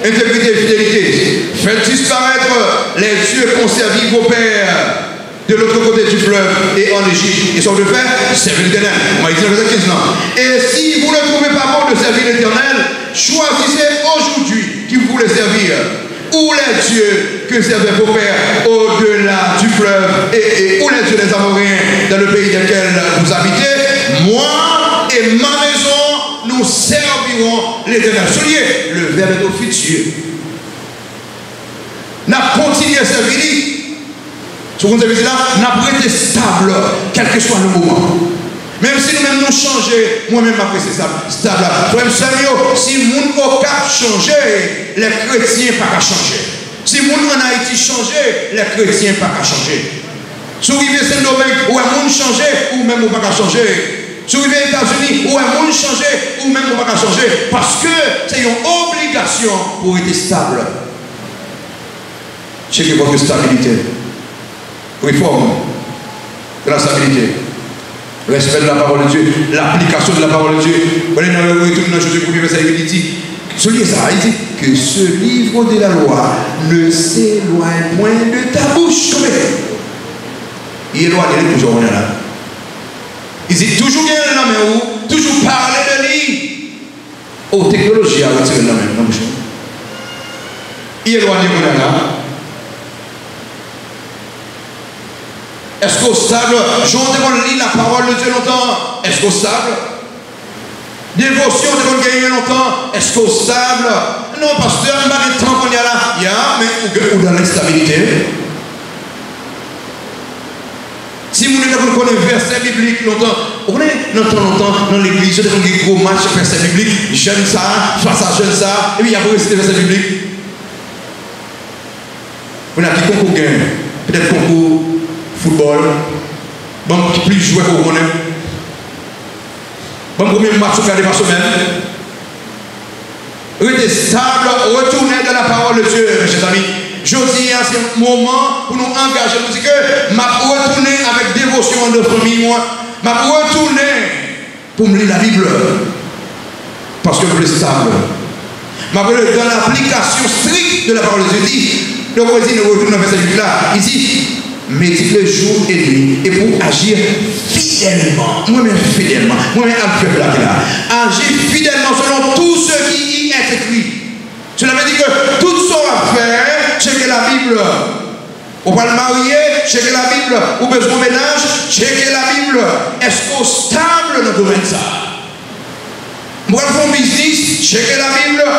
intégrité et fidélité. Faites disparaître les dieux qu'ont servi vos pères de l'autre côté du fleuve et en Égypte. Et sont de faire, servez l'Éternel. On va dire verset 15 ans. Et si vous ne trouvez pas bon de servir l'Éternel, choisissez aujourd'hui qui vous voulez servir. Ou les dieux que servaient vos pères au-delà du fleuve et ou les dieux des Amoréens dans le pays dans lequel vous habitez. Moi et ma maison, nous servirons l'Éternel. Souliez, le verbe est au futur. N'a continué à servir. Ce qu'on a dit là, n'a pas été stable, quel que soit le moment. Même si nous-mêmes nous changeons, moi-même après c'est stable. Frère Samuel, si le monde au Cap changeait, les chrétiens pas qu'à changer. Si le monde en Haïti changeait, les chrétiens pas qu'à changer. Si vous vivez Saint-Domingue, où un monde changeait, ou même pas qu'à changer. Si vous vivez aux États-Unis, où un monde changeait, ou même pas qu'à changer. Parce que c'est une obligation pour être stable. Checkez votre stabilité. Réforme de la stabilité. Respect de la parole de Dieu, l'application de la parole de Dieu. Vous voyez, dans le retour de Jésus, il dit, souliez ça, il dit que ce livre de la loi ne s'éloigne point de ta bouche. Il est loin, il est toujours là. Il dit toujours bien la main où, toujours parler de lui. Oh, technologie a retiré la main, non, il est loin, il est là. Est-ce qu'au stable, j'en lis la parole de Dieu longtemps? Est-ce qu'au stable? Dévotion, on gagner longtemps? Est-ce qu'au stable? Non, pasteur, il y a des temps qu'on y a là. Il y a, mais ou dans l'instabilité. Si vous ne connaissez pas verset biblique longtemps, on est longtemps dans l'église, on a des gros matchs verset biblique, jeune ça, face à jeune ça, et puis il y a beaucoup de verset biblique. On a qui concours gain, peut-être concours football, bon, qui plus jouer pour qu'on ait. Bon, premier match regardé par semaine. Restez stable, retournez dans la parole de Dieu, mes chers amis. Je dis à ce moment pour nous engager, nous dire que m'a retourné avec dévotion de famille, moi, m'a retourné pour me lire la Bible. Parce que je suis stable. M'a dans l'application stricte de la parole de Dieu, dit, le voisin retourne dans cette Bible-là, il dit, méditez jour et nuit et pour agir fidèlement, moi-même fidèlement, moi-même à le peuple là, agir fidèlement selon tout ce qui y est écrit. Cela veut dire que tout ce qu'on va faire, checker la Bible. On va le marier, checker la Bible. Ou besoin de ménage, checker la Bible. Est-ce qu'on est stable dans le domaine de ça? Moi, je fais un business, checker la Bible.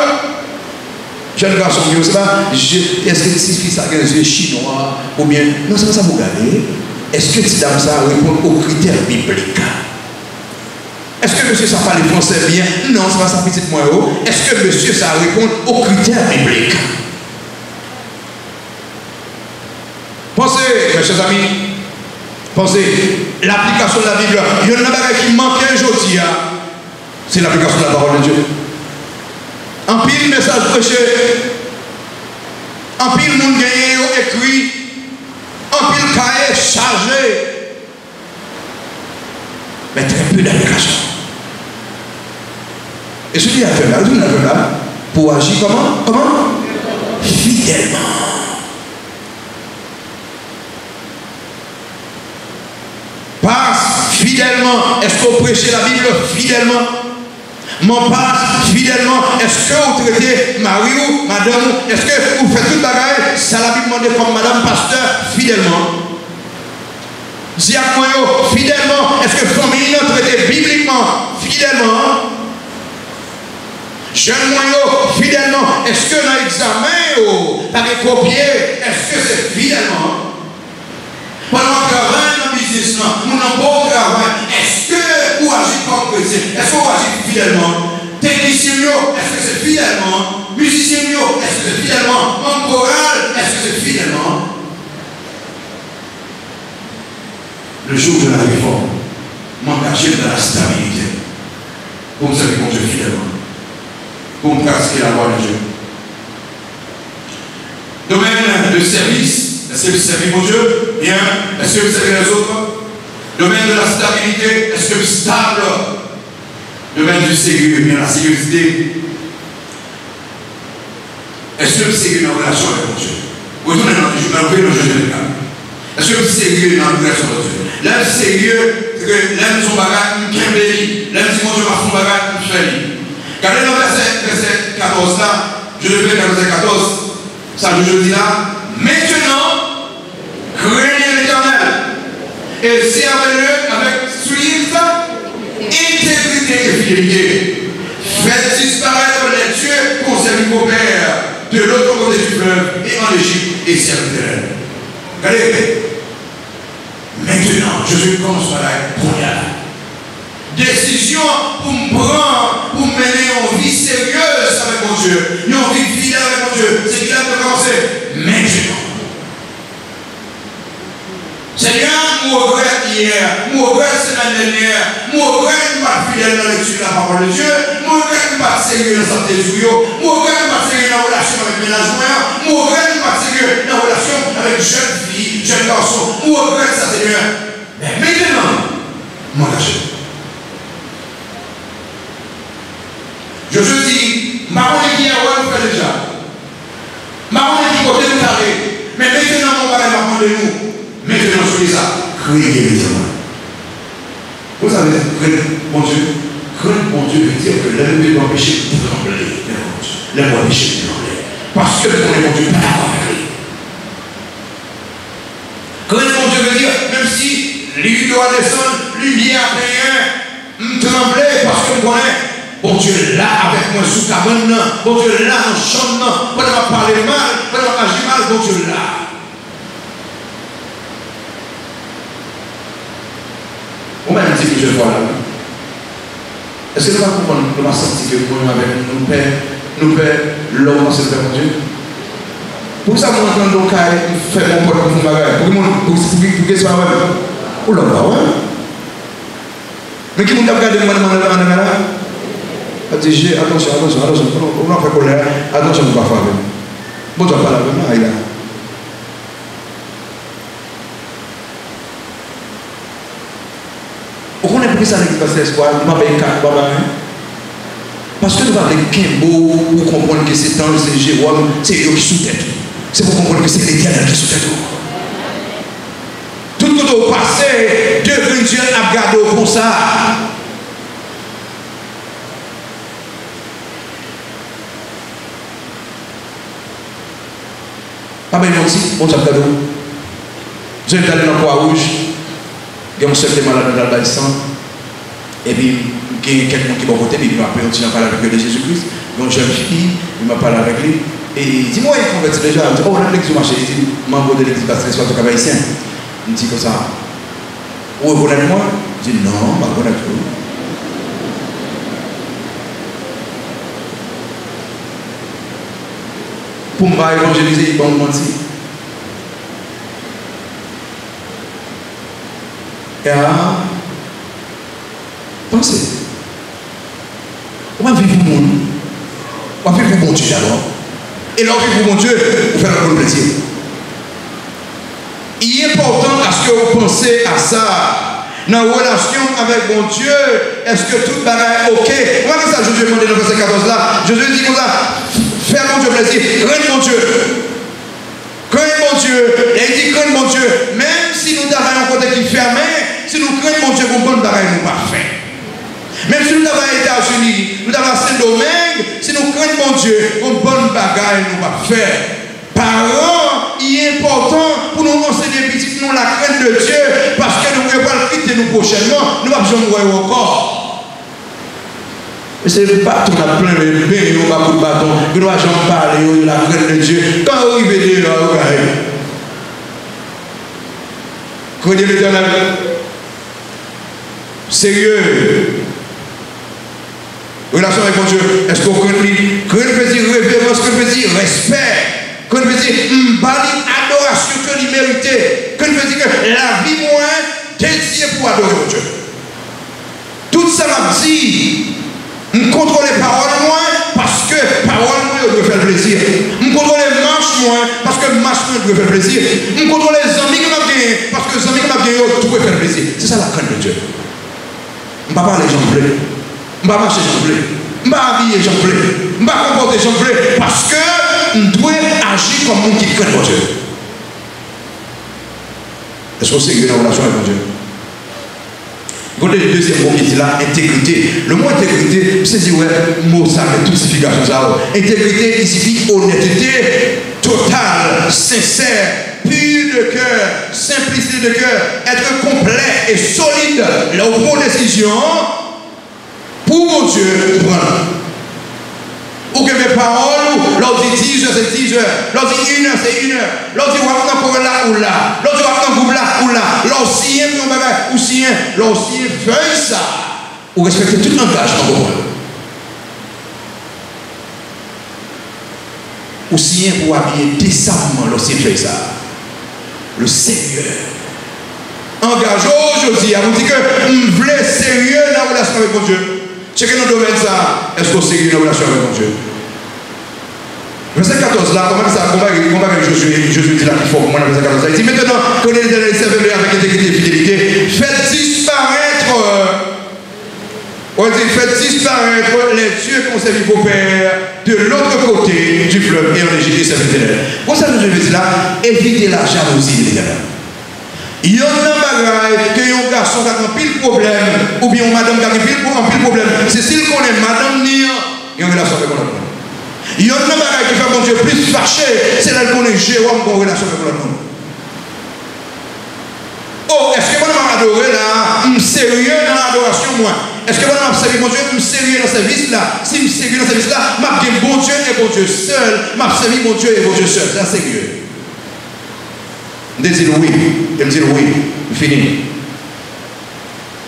Jeune garçon qui est là, est-ce que si ça a des yeux chinois ou bien, non, c'est pas ça vous regardez. Est-ce que cette dame ça répond aux critères bibliques? Est-ce que monsieur ça parle français bien? Non, c'est pas ça petite moi. Est-ce que monsieur ça répond aux critères bibliques? Pensez, mes chers amis, pensez, l'application de la Bible, il y en a qui manquait aujourd'hui, c'est l'application de la parole de Dieu. En pile message prêché, en pile monde gagné écrit, en pile cahier chargé, mais très peu d'application. Et ce qui a fait là, pour agir comment? Comment? Fidèlement. Passe fidèlement. Est-ce qu'on prêche la Bible fidèlement? Mon passe fidèlement. Est-ce que vous traitez mari ou madame? Est-ce que vous faites tout le bagage? Ça la Bible demande comme madame pasteur fidèlement. Diacono fidèlement. Est-ce que famille nous traite bibliquement fidèlement? Jeune moyen fidèlement. Est-ce que dans l'examen par les copier? Est-ce que c'est fidèlement? Pendant qu'on travaille dans le business, nous n'avons pas de travail. Est-ce que vous agissez comme chrétien? Est-ce que vous agissez fidèlement? Technicien, est-ce que c'est fidèlement? Musicien, est-ce que c'est fidèlement? Membre choral, est-ce que c'est fidèlement? Le jour de la réforme, m'engager dans la stabilité. Pour me servir mon Dieu fidèlement. Pour me pratiquer la loi de Dieu. Domaine de service, est-ce que vous servez mon Dieu? Bien. Est-ce que vous servez les autres? Domaine de la stabilité, est-ce que vous êtes stable? Domaine du sérieux, bien la sécurité. Est-ce que vous êtes sérieux dans la relation avec mon Dieu? Retournez dans le jeu de l'État. Est-ce que vous êtes sérieux dans la relation avec Dieu? L'un sérieux, c'est que l'un de son bagage, une crème l'un dit mon Dieu, son bagage, une fait. Regardez dans le verset 14 là, je le fais verset 14. Ça je dis là, maintenant, craignez l'Éternel et servez-le avec suite, intégrité et fidélité. Faites disparaître les dieux pour servir vos pères de l'autre côté du fleuve et en Égypte et servez-le. Regardez, maintenant, je commence par la première décision pour me prendre, pour mener une vie sérieuse avec mon Dieu, une vie fidèle avec mon Dieu. C'est qu'il a commencé maintenant. Seigneur, je regrette hier, je regrette la semaine dernière, je regrette ma fidèle dans la lecture de la parole de Dieu, je regrette ma sérieux dans la santé du jour, je regrette ma sérieux dans la relation avec mes ménageurs, je regrette ma sérieux dans la relation avec jeunes filles, jeunes garçons, je regrette ça, Seigneur. Mais maintenant, m'engager. Je te dis, ma monnaie qui est à nous fait déjà. Ma monnaie qui côté nous carré. Mais maintenant, mon bagage va prendre de nous. Maintenant, je dis ça. Criez l'éternel. Vous savez, mon Dieu, mon Dieu veut dire que l'homme ne doit pécher de trembler. L'homme doit pécher de trembler. Parce que mon Dieu pas d'accord avec lui. Mon Dieu veut dire, même si lui doit descendre, lumière à rien, trembler parce que je connais. Bon Dieu là avec moi sous cabane, bon Dieu là dans le champ, pas de parler mal, pas de agir mal, bon Dieu là. On m'a dit que je vois là. Est-ce que nous allons comprendre, nous allons sentir que nous avec nous père, l'homme dans ce père, mon Dieu? Pour ça, nous entendons nos cas, nous faisons mon pote pour nous bagarre. Pour que ce soit vrai. Pour l'homme, ouais. Mais qui nous a regardé moi dans la attention, on va faire colère, attention, on va faire avec. Bon, tu vas pas la même là. Vous connaissez pourquoi ça n'existe pas l'espoir? Nous m'appelons 4 baba. Parce que nous avons des beau pour comprendre que c'est dans le Jérôme, c'est eux qui sous-tête. C'est pour comprendre que c'est l'Éternel qui sous-tête. Tout le monde au passé, devant Dieu a gardé comme ça. Ah ben non, si, on s'appelle cadeau. Je vais aller dans le poids rouge. Il y a un seul malade dans le bâtiment. Et puis, il y a quelqu'un qui va voter, puis il m'a appelé, on tient à parler avec lui de Jésus-Christ. Il y a une jeune fille, il m'a parlé avec lui. Et il dit, moi, il convertit déjà. Il dit, oh, on a l'église du marché. Il dit, membre de l'église pastorale, soit au Cap-Haïtien. Il me dit comme ça. Vous reconnaissez moi? Je dis, non, je ne connais pas. Pour me évangéliser, il va me mentir. Et là, pensez. On va vivre pour le monde. On va vivre pour mon Dieu d'abord. Et là, on vit pour mon Dieu, pour faire un bon plaisir. Il est important à ce que vous pensez à ça. Dans la relation avec mon Dieu, est-ce que tout paraît ok? Moi, c'est ça, Jésus demandé dans le verset 14 là. Jésus dit comme ça. Fais mon Dieu plaisir, craigne mon Dieu. Craigne mon Dieu. Et il dit craigne mon Dieu. Même si nous avons un côté qui est fermé, si nous craignons mon Dieu, pour bonne bagaille, nous pas fait. Même si nous avons les États-Unis, nous avons Saint-Domingue, si nous craignons mon Dieu, pour bonne bagaille, nous pas fait. Parents, il est important pour nous enseigner petit nous la crainte de Dieu, parce que nous ne pouvons pas le quitter nous prochainement, nous ne pouvons pas besoin de encore. C'est le bâton, on a plein de bains, nous avons beaucoup de bâtons, nous ne pouvons pas parler de la crainte de Dieu. Quand vous arrivez là, vous arrivez. Craignez l'Éternel. Sérieux. Relation avec mon Dieu. Est-ce qu'on connaît? Qu'on peut dire révérence, qu'on peut dire respect, qu'on peut dire adoration que lui méritait, qu'on peut dire que la vie moins dédiée pour adorer mon Dieu. Tout ça m'a dit, je contrôle les paroles moins parce que paroles moins doivent faire plaisir. Je contrôle les marches moins parce que marches moins doivent faire plaisir. Je contrôle les amis qui m'ont gagné parce que les amis qui m'ont gagné doivent faire plaisir. C'est ça la crainte de Dieu. Je ne vais pas parler j'en plais. Je ne vais pas marcher j'en plais. Je ne vais pas habiller j'en plais. Je ne vais pas comporter j'en plais parce que je dois agir comme un qui craint mon Dieu. Est-ce que c'est une relation avec mon Dieu? Vous avez le deuxième mot qui dit là, intégrité. Le mot intégrité, c'est dire, ouais, mot ça, mais toute signification ça. Intégrité, il signifie honnêteté totale, sincère, pure de cœur, simplicité de cœur, être complet et solide. Là où prend décision, pour mon Dieu, prendre. Ou que mes paroles, l'on dit 10 heures, c'est 10 heures. L'on dit 1 heure, c'est 1 heure. L'on dit, on va encore là ou là. L'on dit, on va encore là ou là. L'on signe, ou signe, l'on signe, feuille ça. Ou respecter tout l'engagement. Ou signe pour habiller décemment, l'on signe, feuille ça. Le Seigneur. Engagez aujourd'hui, à vous dire que vous voulez sérieux dans la relation avec mon Dieu. C'est que dans le domaine ça, est-ce qu'on sérieux dans la relation avec mon Dieu? Verset 14 là, comment Jésus dit là qu'il faut pour moi dans verset 14 là, il dit maintenant, connaissez les serviteurs avec intégrité et fidélité, faites disparaître les dieux qu'ont servi vos pères de l'autre côté du fleuve et en Égypte et serviteurs. Pour ça, je veux dire là, évitez la jalousie de l'Éternel. Il y a un bagage que un garçon qui a un pile problème, ou bien une madame qui a un pile problème, c'est s'il connaît madame ni une relation avec l'autre. Il y a un bagage qui fait mon Dieu plus fâché, c'est là qu'on est Jérôme qui a une relation avec l'autre. Oh, est-ce que vous m'avez adoré là? Je suis sérieux dans l'adoration, moi. Est-ce que vous m'avez servi mon Dieu? Je suis sérieux dans ce service là. Si je suis sérieux dans ce service là, je suis bon Dieu et bon Dieu seul. Je suis servi mon Dieu et bon Dieu seul. C'est sérieux. Je dis oui, je me dis oui, fini.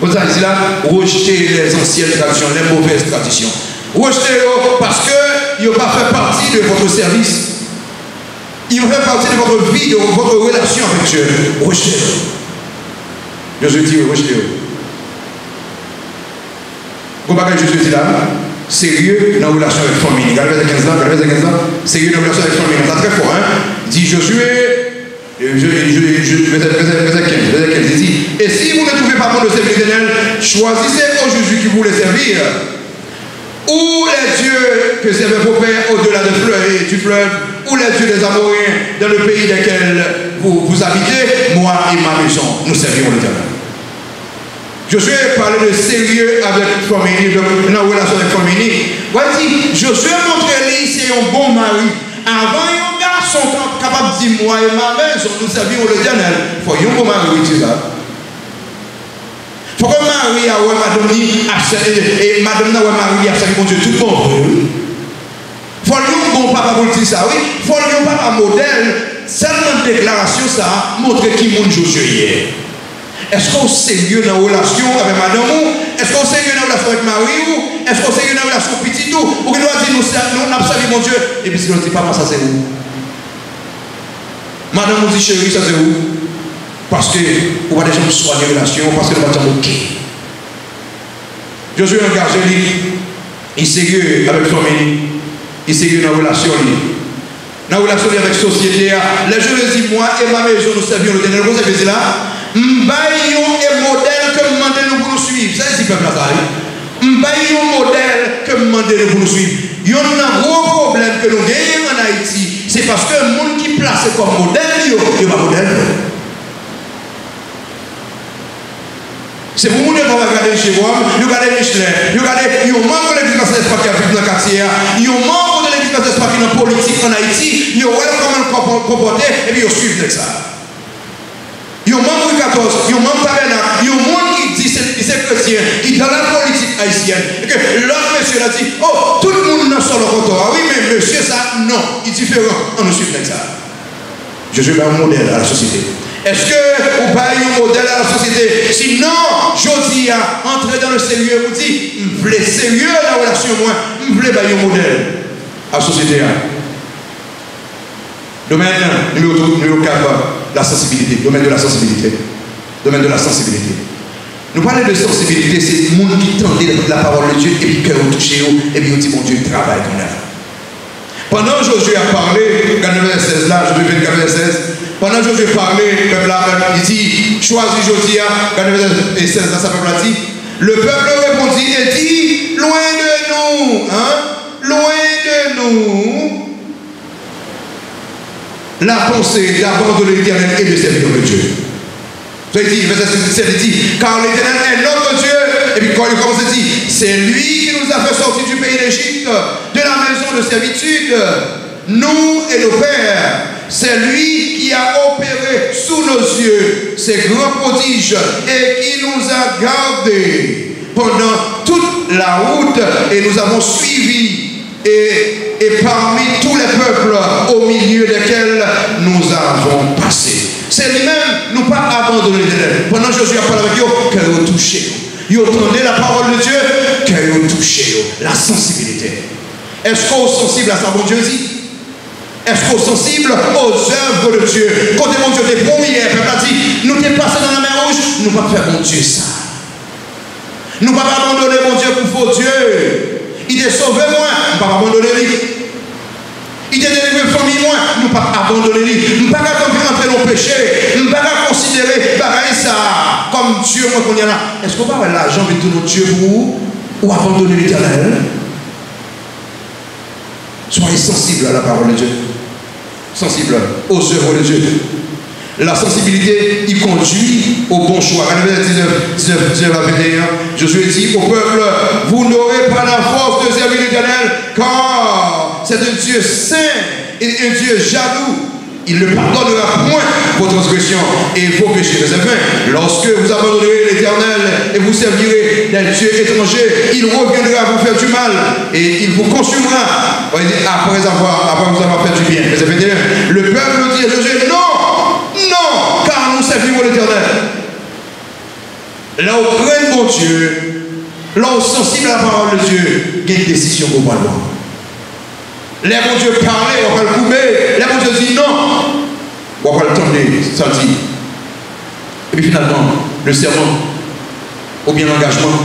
Vous avez dit là, rejetez les anciennes traditions, les mauvaises traditions. Rejetez-les parce qu'ils n'ont pas fait partie de votre service. Ils ont fait partie de votre vie, de votre relation avec Dieu. Rejetez-les. Je dis rejetez-les. Vous voyez ce que Jésus dit là? Sérieux dans la relation avec la famille. Regardez verset 15 ans. Sérieux dans la relation avec la famille. C'est très fort, hein? Dit Josué. Verset 15, il dit, et si vous ne trouvez pas bon de servir l'Éternel, choisissez au Jésus qui vous les servir, ou les dieux que servaient vos pères au-delà du fleuve, ou les dieux des Amoréens dans le pays dans lequel vous habitez, moi et ma maison, nous servirons l'Éternel. Josué parlait de sérieux avec famille, dans la relation avec famille. Voici, Josué montrait lui, c'est un bon mari. Avant, les gars sont capables de dire, moi et ma maison, nous servirons l'Éternel. Il faut que mari dise ça. Il faut que Marie a madame et madame n'a Marie a servi mon Dieu tout bon. Il faut que bon papa pour dire ça, oui. Il faut que papa modèle, seulement déclaration ça, montre qui mon Josué hier. Est-ce qu'on est sérieux dans la relation avec madame ou est-ce qu'on est sérieux dans la relation avec Marie ou est-ce qu'on est sérieux dans la relation petite ou qu'il doit dire nous avons servi mon Dieu et puis si on ne dit pas ça c'est où? Madame nous dit chérie ça c'est où? Parce que on va déjà soigner la relation parce que nous va dire ok. Je suis engagé il est sérieux avec famille, il est sérieux dans la relation dans la relation avec la société. Les jeunes disent moi et ma maison nous servirons le Seigneur. Vous savez là? M'baillons un modèle que demandez-nous pour nous suivre. Ça c'est peuple là. M'baillons un modèle que demandez-nous pour nous suivre. Il y a un gros problème que nous gagnons en Haïti. C'est parce que le monde qui place comme modèle, il n'y a pas modèle. C'est pour nous qui regarder chez vous, regardez Michelin, regardez, il y a un membre de l'église d'espoir qui a vécu dans le quartier, il y a un membre de l'église d'espoir qui est dans la politique en Haïti, il y a comment comporter et puis il suit avec ça. Il y a un membre de 14, il y a un membre tabernacle, il y a un monde qui dit c'est chrétien, qui est dans la politique haïtienne. Et que l'autre monsieur a dit, oh, tout le monde n'a pas le compteur. Ah oui, mais monsieur, ça, non, il est différent. On nous suit avec ça. Je suis un modèle à la société. Est-ce que vous parlez un modèle à la société? Sinon, je dis à entrer dans le sérieux, vous dites, je voulais sérieux dans la relation, moi, je voulais un modèle à la société. Domaine numéro 4, la sensibilité. Domaine de la sensibilité. Domaine de la sensibilité. Nous parlons de sensibilité, c'est le monde qui tendait la parole de Dieu et puis cœur touché et puis on dit, mon Dieu, travaille comme ça. Pendant que Josué a parlé, dans le verset 16 là, je vais venir verset 16. Pendant que Josué parlait, peuple là, il dit, choisis Josia, dans le verset 16 là, ça peuple a dit, le peuple répondit et dit, loin de nous, loin de nous, la pensée d'abandonner l'Éternel et de servir notre Dieu. Vous avez dit, verset 17, il dit, car l'Éternel est notre Dieu. Et puis quand il commence à dire, c'est lui qui nous a fait sortir du pays d'Égypte, de la maison de servitude, nous et nos pères. C'est lui qui a opéré sous nos yeux ces grands prodiges et qui nous a gardés pendant toute la route et nous avons suivi. Et parmi tous les peuples au milieu desquels nous avons passé. C'est lui-même, nous pas abandonné l'Éternel. Pendant que Josué a parlé avec eux, qu'elle a touché. Ils entendaient la parole de Dieu, qu'elle a touché. La sensibilité. Est-ce qu'on est sensible à ça, bon Dieu dit? Est-ce qu'on est sensible aux œuvres de Dieu? Quand mon Dieu t'es bon hier, peuple a dit, nous t'es passé dans la mer rouge, nous ne pas faire mon Dieu ça. Nous ne pas abandonner mon Dieu pour faux Dieu. Il est sauvé moi, nous ne pas abandonner lui. Il est délivré famille moi, nous ne pas abandonner lui. Nous ne pas entrer dans le péché. Nous ne pas considérer ça comme Dieu moi qu'on y a là. Est-ce qu'on va avoir l'argent de tout notre Dieu pour vous ou abandonner l'Éternel? Soyez sensibles à la parole de Dieu. Sensibles aux œuvres de Dieu. La sensibilité, il conduit au bon choix. Verset 19 à 21, Josué dit au peuple, vous n'aurez pas la force de servir l'Éternel, car c'est un Dieu saint et un Dieu jaloux. Il ne pardonnera point vos transgressions et vos péchés. Verset 20, lorsque vous abandonnerez l'Éternel et vous servirez des dieux étrangers, il reviendra vous faire du mal et il vous consumera après vous avoir fait du bien. Verset 21, le peuple dit à Josué, non, car nous servons l'Éternel. Là où craignent mon Dieu, là où sensible à la parole de Dieu, il y a une décision pour moi. Là où mon Dieu parlait, on va le couper. Là où mon Dieu dit non, on va le tendre, ça dit. Et puis finalement, le serment, ou bien l'engagement,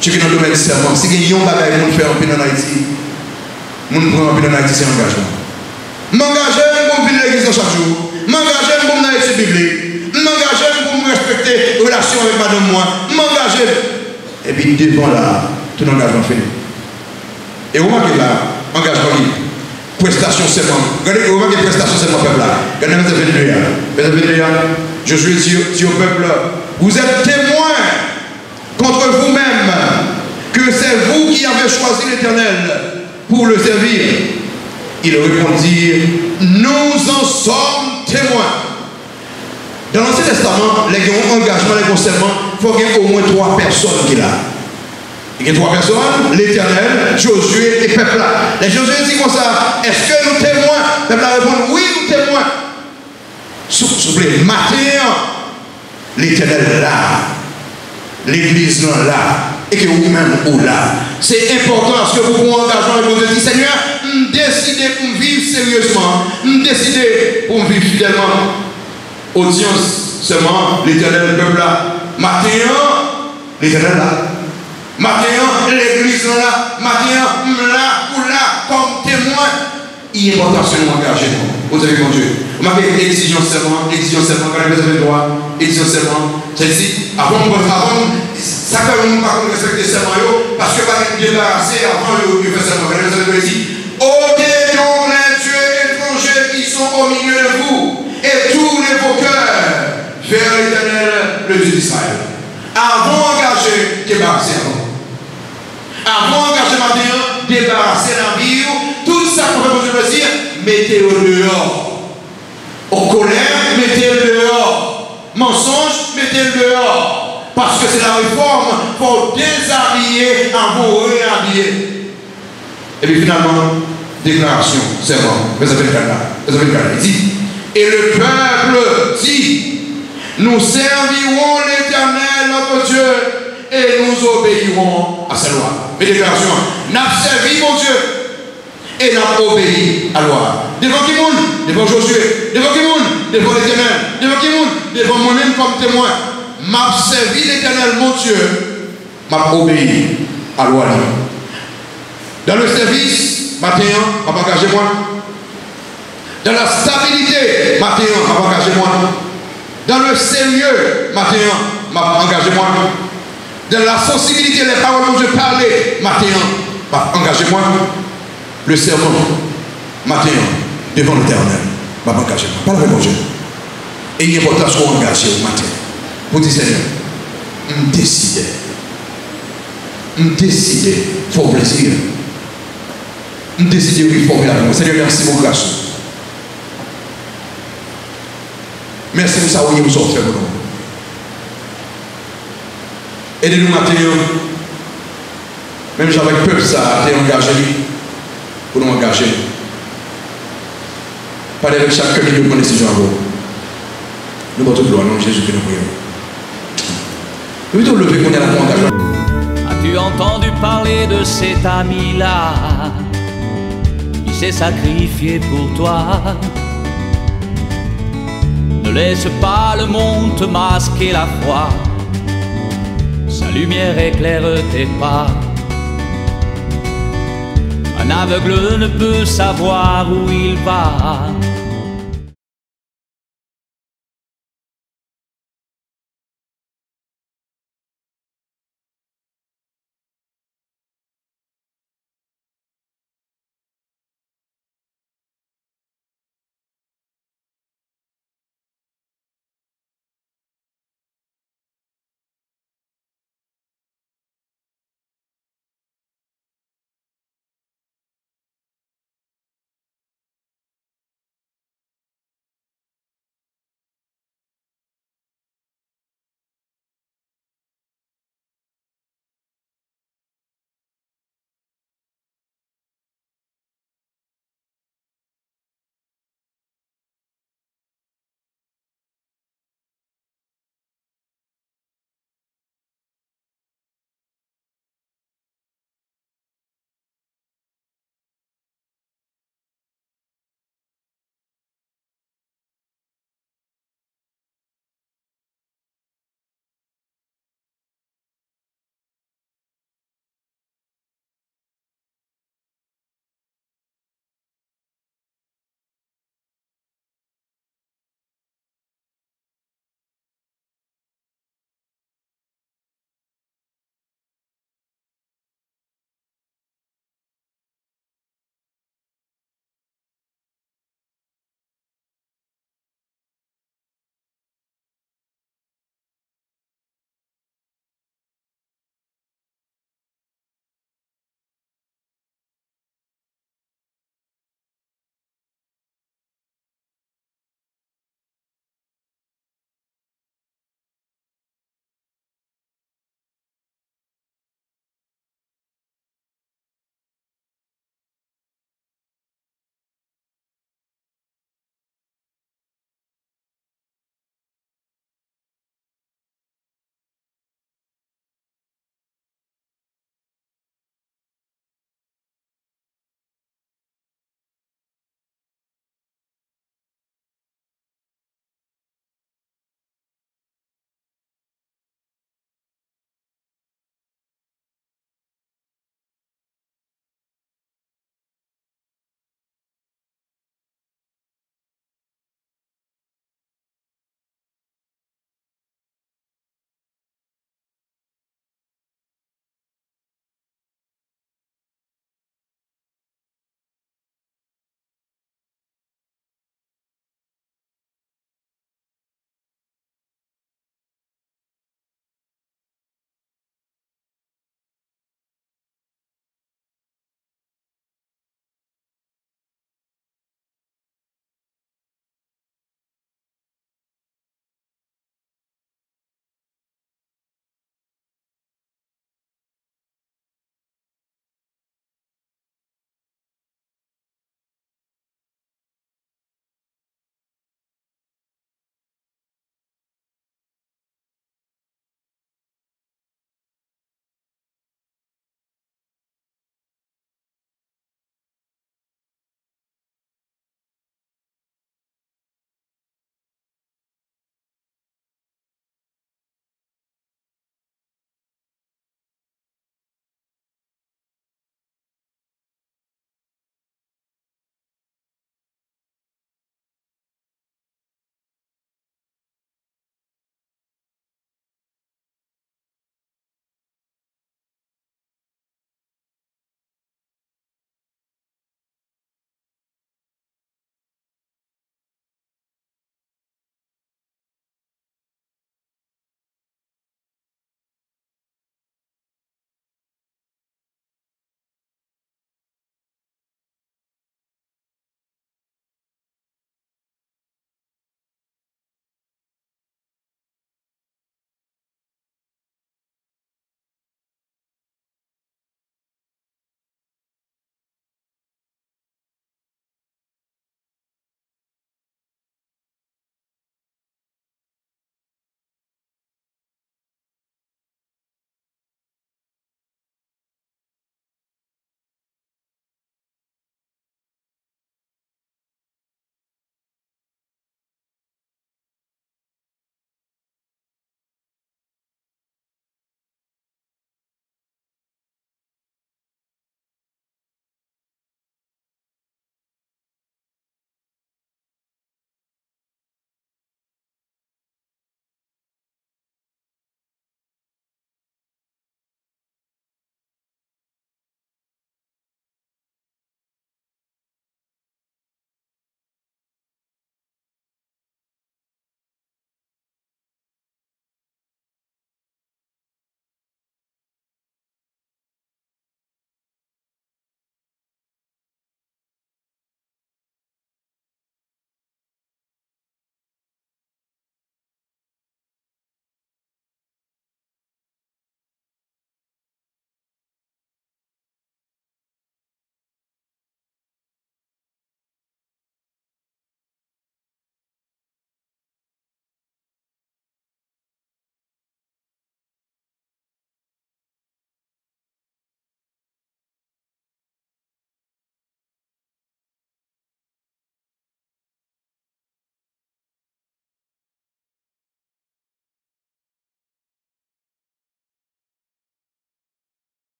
tu es dans le domaine du serment. Si il y a un bagage pour faire un peu en Haïti, nous prenons un peu en Haïti, c'est un engagement. M'engager pour venir à l'église chaque jour. M'engager pour me étudier Bible. M'engager pour me respecter la relation avec madame moi. M'engager. Et puis devant là, tout l'engagement fini. Et remarquez là, engagement libre. Prestation seulement. Remarquez prestation seulement peuple là. Regardez verset 22. Josué dit au peuple, vous êtes témoins contre vous-même que c'est vous qui avez choisi l'Éternel pour le servir. Il répondit, nous en sommes témoins. Dans l'Ancien Testament, les engagements, les conservements, il faut qu'il y ait au moins 3 personnes qui là. Il y a 3 personnes, l'Éternel, Josué et peuple là. Les Josué dit comme ça, est-ce que nous témoins? Le peuple répond, oui, nous témoins. S'il vous plaît, matin, l'Éternel là, l'Église là, et que vous-même ou là. C'est important parce que vous prenez un engagement et vous dites, Seigneur, décidez pour vivre sérieusement, décidez pour vivre fidèlement. Audience seulement, l'Éternel, le peuple là. Matin, l'Éternel là. Matin, l'Église là. Matin, là ou là, comme témoin. Il est important de nous engager. Vous avez mon Dieu. Vous m'avez exigence seulement, quand vous avez le droit, exigence seulement. C'est-à-dire, avant, ça fait un pas respecter seulement, parce que vous êtes débarrassé avant de faire seulement. Vous avez dit, ôtez donc les dieux étrangers qui sont au milieu de vous, et tournez vos cœurs vers l'Éternel, le Dieu d'Israël. Avant d'engager, débarrassez avant. Avant d'engager matin, débarrassez la vie, tout ça qu'on fait pour plaisir, mettez-le dehors. Au colère, mettez-le dehors. Mensonge, mettez-le dehors. Parce que c'est la réforme pour déshabiller avant de réhabiller. Et puis finalement, déclaration, serment. Vous avez le cas là. Il dit, Et le peuple dit, nous servirons l'Éternel notre Dieu et nous obéirons à sa loi. Mes déclarations, nous avons servi mon Dieu et nous avons obéi à la loi. Devant qui monde? Devant Josué. Devant qui monde? Devant l'Éternel. Devant qui monde? Devant moi-même comme témoin. M'a servi l'Éternel mon Dieu, m'a obéi à la loi. Dans le service, matin, m'a engagé moi. Dans la stabilité, matin, m'a engagé moi. Dans le sérieux, matin, m'a engagé moi. Dans la sensibilité, les paroles dont je parlais, matin, m'a engagé moi. Le serment, matin, devant l'Éternel, m'a engagé moi. Parle avec mon Dieu. Et il est important qu'on engage au matin. Pour dire Seigneur, je décide, faut plaisir. Je décide de former avec moi. Seigneur, merci pour grâce. Merci pour ça, oui, vous sortez pour nous. Aidez-nous matin, même si avec le peuple, ça a été engagé pour nous engager. Parlez avec chacun de nous, décision à vous. Nous portons gloire, non, Jésus, que nous prions. As-tu entendu parler de cet ami-là qui s'est sacrifié pour toi? Ne laisse pas le monde te masquer la foi. Sa lumière éclaire tes pas. Un aveugle ne peut savoir où il va.